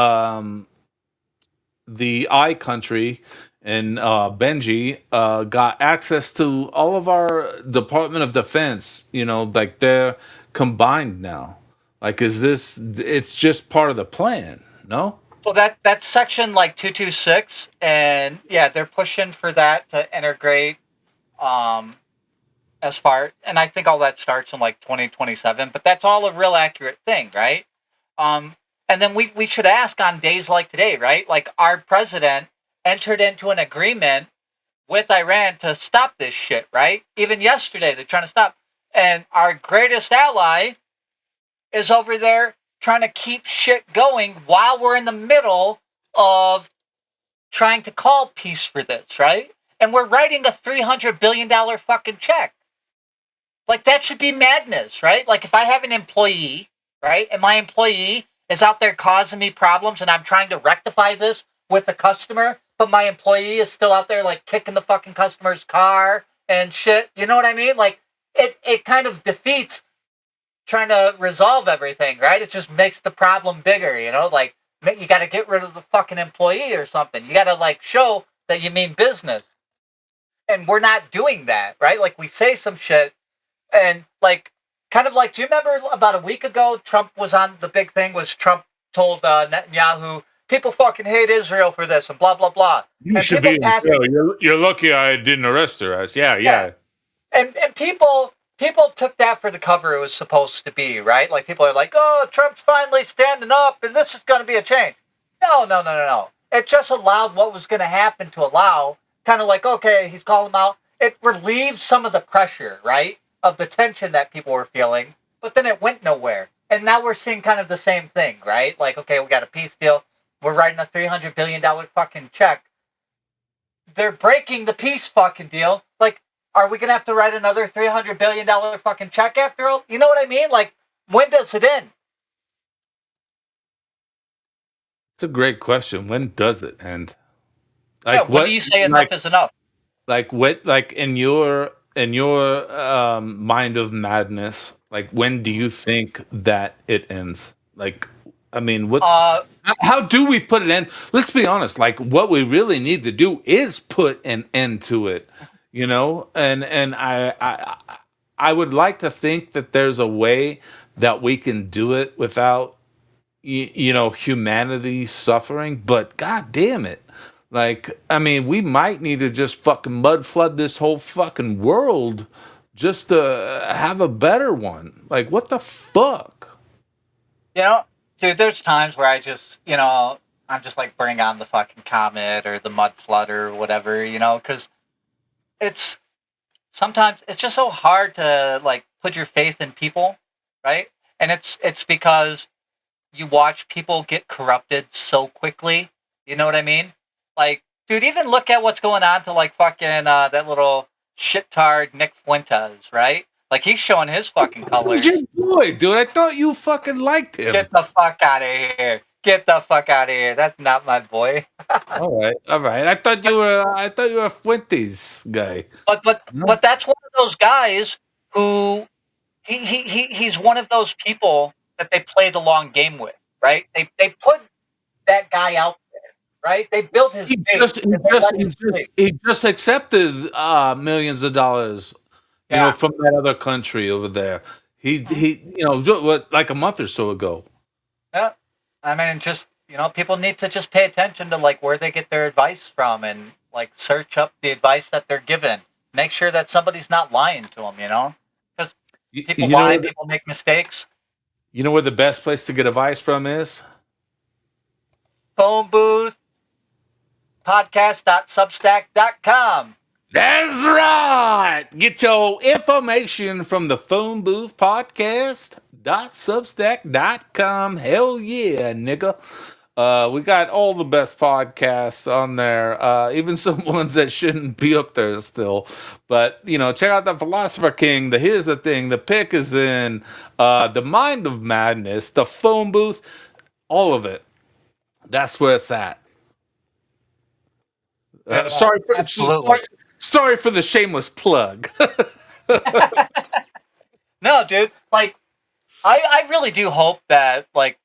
the I country and Benji got access to all of our Department of Defense. Like, they're combined now. Like, it's just part of the plan, no? So that's section like 226, and yeah, they're pushing for that to integrate as far, and I think all that starts in like 2027, but that's all a real accurate thing, right? And then we should ask on days like today, right? Like, our president entered into an agreement with Iran to stop this shit, right? Even yesterday, they're trying to stop. And our greatest ally is over there trying to keep shit going while we're in the middle of trying to call peace for this, right? And we're writing a $300 billion fucking check. Like, that should be madness, right? Like, if I have an employee, right, and my employee is out there causing me problems and I'm trying to rectify this with the customer, but my employee is still out there, like, kicking the fucking customer's car and shit, you know what I mean? Like, it kind of defeats trying to resolve everything, right? It just makes the problem bigger, like, you got to get rid of the fucking employee or something. You got to, like, show that you mean business. And we're not doing that, right? Like, we say some shit, and, like, kind of like, do you remember about a week ago, Trump was on, the big thing was Trump told Netanyahu, people fucking hate Israel for this, and blah, blah, blah. You should be in jail. You're lucky I didn't arrest her. Yeah. And people took that for the cover it was supposed to be, right? Like, people are like, oh, Trump's finally standing up, and this is going to be a change. No. It just allowed what was going to happen to allow, kind of like, okay, he's calling them out. It relieves some of the pressure, right, of the tension that people were feeling, but then it went nowhere. And now we're seeing kind of the same thing, right? Like, okay, we got a peace deal. We're writing a $300 billion fucking check. They're breaking the peace fucking deal. Like, are we going to have to write another $300 billion fucking check after all? You know what I mean? Like, when does it end? It's a great question. When does it end? Like, when do you say enough is enough? Like, what? Like, in your mind of madness, like, when do you think that it ends? Like, I mean, what? How do we put an end? Let's be honest. Like, what we really need to do is put an end to it. And I would like to think that there's a way that we can do it without humanity suffering, but god damn it, like, I mean, we might need to just fucking mud flood this whole fucking world just to have a better one. Like, what the fuck? dude, there's times where I just, I'm just like, bring on the fucking comet or the mud flood or whatever, because it's sometimes it's just so hard to like put your faith in people, right? And it's because you watch people get corrupted so quickly. You know what I mean? Like, dude, even look at what's going on to like fucking that little shittard Nick Fuentes, right? Like he's showing his fucking colors. Who's your boy, dude? I thought you fucking liked him. Get the fuck out of here. Get the fuck out of here. That's not my boy. All right. I thought you were a Fuentes guy. But that's one of those guys who he's one of those people that they play the long game with, right? They put that guy out there, right? They built his base. He just accepted millions of dollars, from that other country over there. He like a month or so ago. Yeah. I mean, just, people need to just pay attention to like where they get their advice from and like search up the advice that they're given. Make sure that somebody's not lying to them, because people lie, people make mistakes. You know where the best place to get advice from is? Phone booth podcast.substack.com. That's right. Get your information from the Phone Booth Podcast.substack.com. Hell yeah, nigga. We got all the best podcasts on there, even some ones that shouldn't be up there still. But, check out the Philosopher King, the Here's the Thing, the Pick is in, the Mind of Madness, the Phone Booth, all of it. That's where it's at. Sorry for the shameless plug. No, dude. Like, I really do hope that like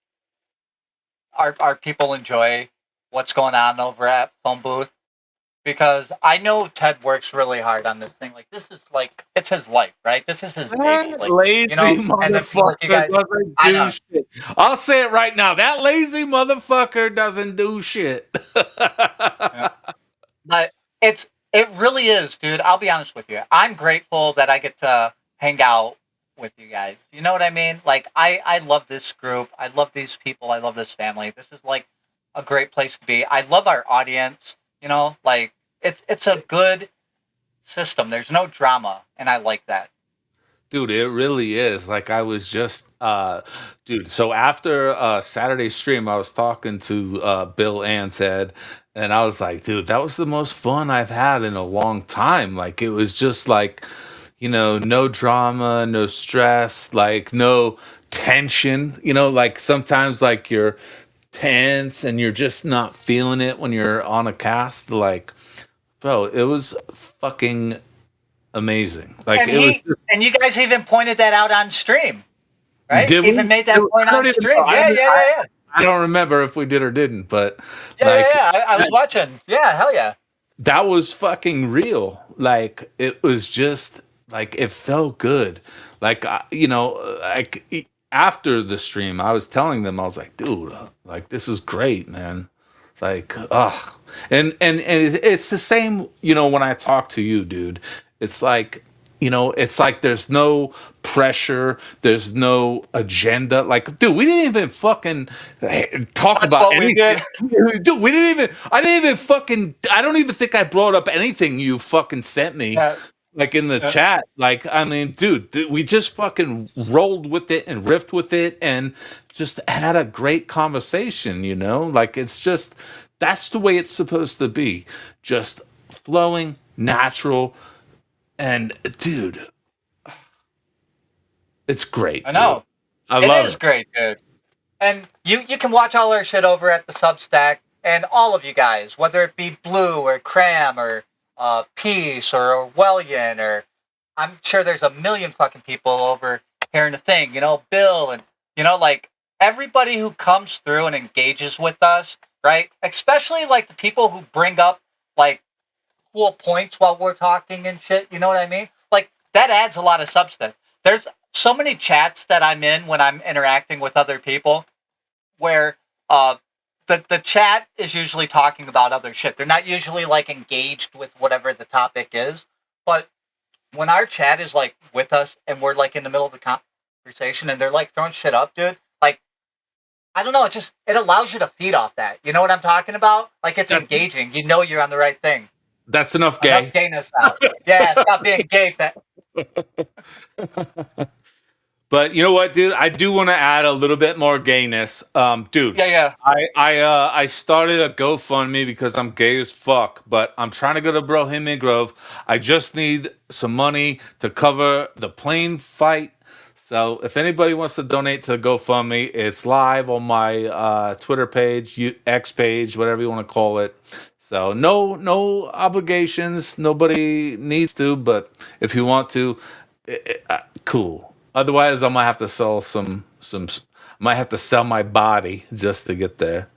our people enjoy what's going on over at Phone Booth, because I know Ted works really hard on this thing. Like, this is like it's his life, right? This is his baby. Like, lazy motherfucker doesn't do shit. I'll say it right now. That lazy motherfucker doesn't do shit. Yeah. But it really is, dude. I'll be honest with you. I'm grateful that I get to hang out with you guys. You know what I mean? Like, I love this group. I love these people. I love this family. This is like a great place to be. I love our audience. Like it's a good system. There's no drama, and I like that. Dude, it really is. Like, I was just, so after Saturday's stream, I was talking to Bill and Ted, and I was like, dude, that was the most fun I've had in a long time. Like, it was just like, no drama, no stress, like, no tension. Like, sometimes, like, you're tense and you're just not feeling it when you're on a cast. Like, bro, it was fucking amazing. Like, and you guys even pointed that out on stream, right? Did we? Even made that point on stream. Yeah. I don't remember if we did or didn't, but I was watching. Yeah, hell yeah. That was fucking real. Like, it was just like, it felt good. Like, like after the stream, I was telling them, I was like, dude, like, this is great, man. Like, and it's the same, when I talk to you, dude. It's like, it's like there's no pressure, there's no agenda. Like, dude, we didn't even fucking talk about anything. Dude, I don't even think I brought up anything you fucking sent me. Like, in the chat. Like, I mean, dude, we just fucking rolled with it and riffed with it and just had a great conversation, Like, it's just, that's the way it's supposed to be. Just flowing, natural, and, dude, it's great. I know. Dude. It is great, dude. And you can watch all our shit over at the Substack, and all of you guys, whether it be Blue or Cram or Peace or Orwellian, or I'm sure there's a million fucking people over here in the thing, Bill, and like everybody who comes through and engages with us, right? Especially like the people who bring up like cool points while we're talking and shit, you know what I mean? Like, that adds a lot of substance. There's so many chats that I'm in when I'm interacting with other people where the chat is usually talking about other shit. They're not usually like engaged with whatever the topic is. But when our chat is like with us and we're like in the middle of the conversation and they're like throwing shit up, dude, like I don't know. It allows you to feed off that. You know what I'm talking about? Like it's engaging. You know you're on the right thing. That's enough gay. Enough gayness out. Yeah, stop being gay. But you know what, dude? I do want to add a little bit more gayness. Dude. Yeah. I started a GoFundMe because I'm gay as fuck, but I'm trying to go to Bohemian Grove. I just need some money to cover the plane fight. So if anybody wants to donate to GoFundMe, it's live on my Twitter page, X page, whatever you want to call it. So no obligations. Nobody needs to, but if you want to, cool. Otherwise, I might have to sell might have to sell my body just to get there.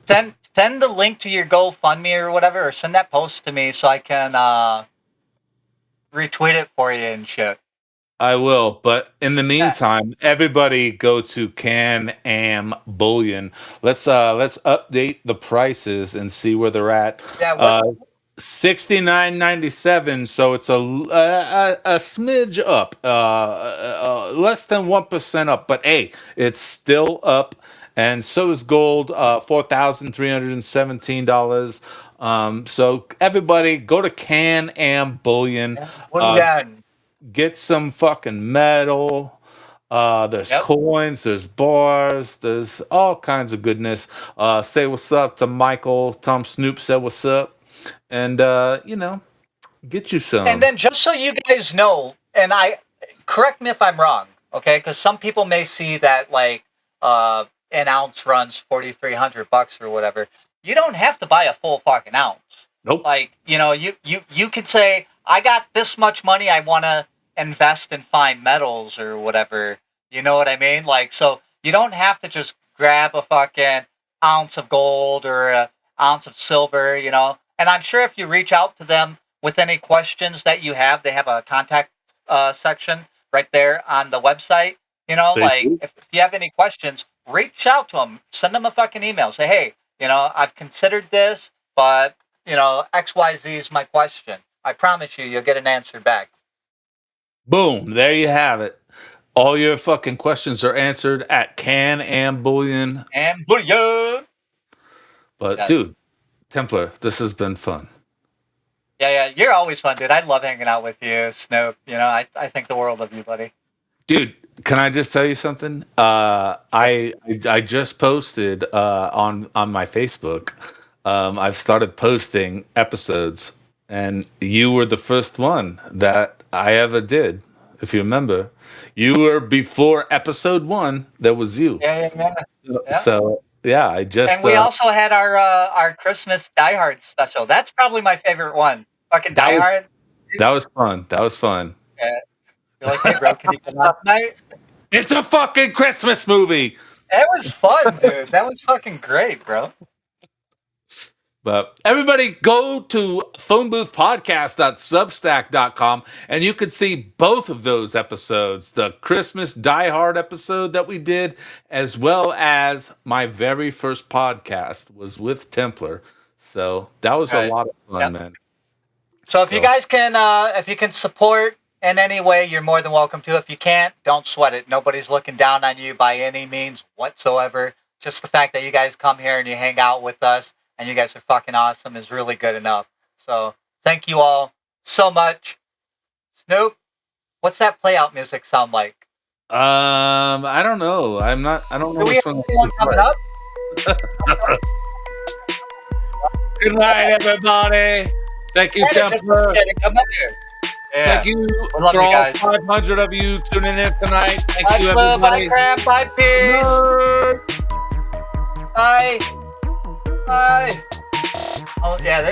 Send the link to your GoFundMe or whatever, or send that post to me so I can retweet it for you and shit. I will, but in the meantime, everybody go to Can-Am Bullion. Let's update the prices and see where they're at. Yeah. $69.97, so it's a smidge up, less than 1% up, but hey, it's still up, and so is gold, $4,317. So everybody go to Can-Am Bullion, get some fucking metal. There's coins, there's bars, there's all kinds of goodness. Say what's up to Michael. Tom Snoop said what's up. And get you some. And then just so you guys know, and correct me if I'm wrong, okay? Because some people may see that like an ounce runs $4,300 or whatever. You don't have to buy a full fucking ounce. Nope. Like you could say, I got this much money, I want to invest in fine metals or whatever. You know what I mean? Like, so you don't have to just grab a fucking ounce of gold or an ounce of silver, you know. And I'm sure if you reach out to them with any questions that you have, they have a contact section right there on the website. You know, if you have any questions, reach out to them. Send them a fucking email. Say, hey, I've considered this, but, XYZ is my question. I promise you'll get an answer back. Boom. There you have it. All your fucking questions are answered at Can-Am Bullion. And Bullion! But, dude, Templar, this has been fun. Yeah, you're always fun, dude. I love hanging out with you, Snoop. I think the world of you, buddy. Dude, can I just tell you something? I just posted on my Facebook. I've started posting episodes, and you were the first one that I ever did. If you remember, you were before episode 1. That was you. Yeah. So. Yeah, I just. And we also had our Christmas Die Hard special. That's probably my favorite one. Fucking Die Hard. That was fun. Yeah. You're like, hey, bro, can you come out tonight? It's a fucking Christmas movie. That was fun, dude. That was fucking great, bro. But everybody go to phoneboothpodcast.substack.com and you can see both of those episodes, the Christmas Die Hard episode that we did, as well as my very first podcast was with Templar. So that was a lot of fun, man. So if you guys can, if you can support in any way, you're more than welcome to. If you can't, don't sweat it. Nobody's looking down on you by any means whatsoever. Just the fact that you guys come here and you hang out with us and you guys are fucking awesome is really good enough. So thank you all so much. Snoop, what's that play out music sound like? I don't know. I don't know. Do we have anyone coming up? Good night, everybody. Thank you, Templar. Come up here. Yeah. Thank you love for you all guys. 500 of you tuning in tonight. Thank Bye, you, Flo, everybody. bye, crap. Bye, peace. Bye. Bye. Oh, yeah.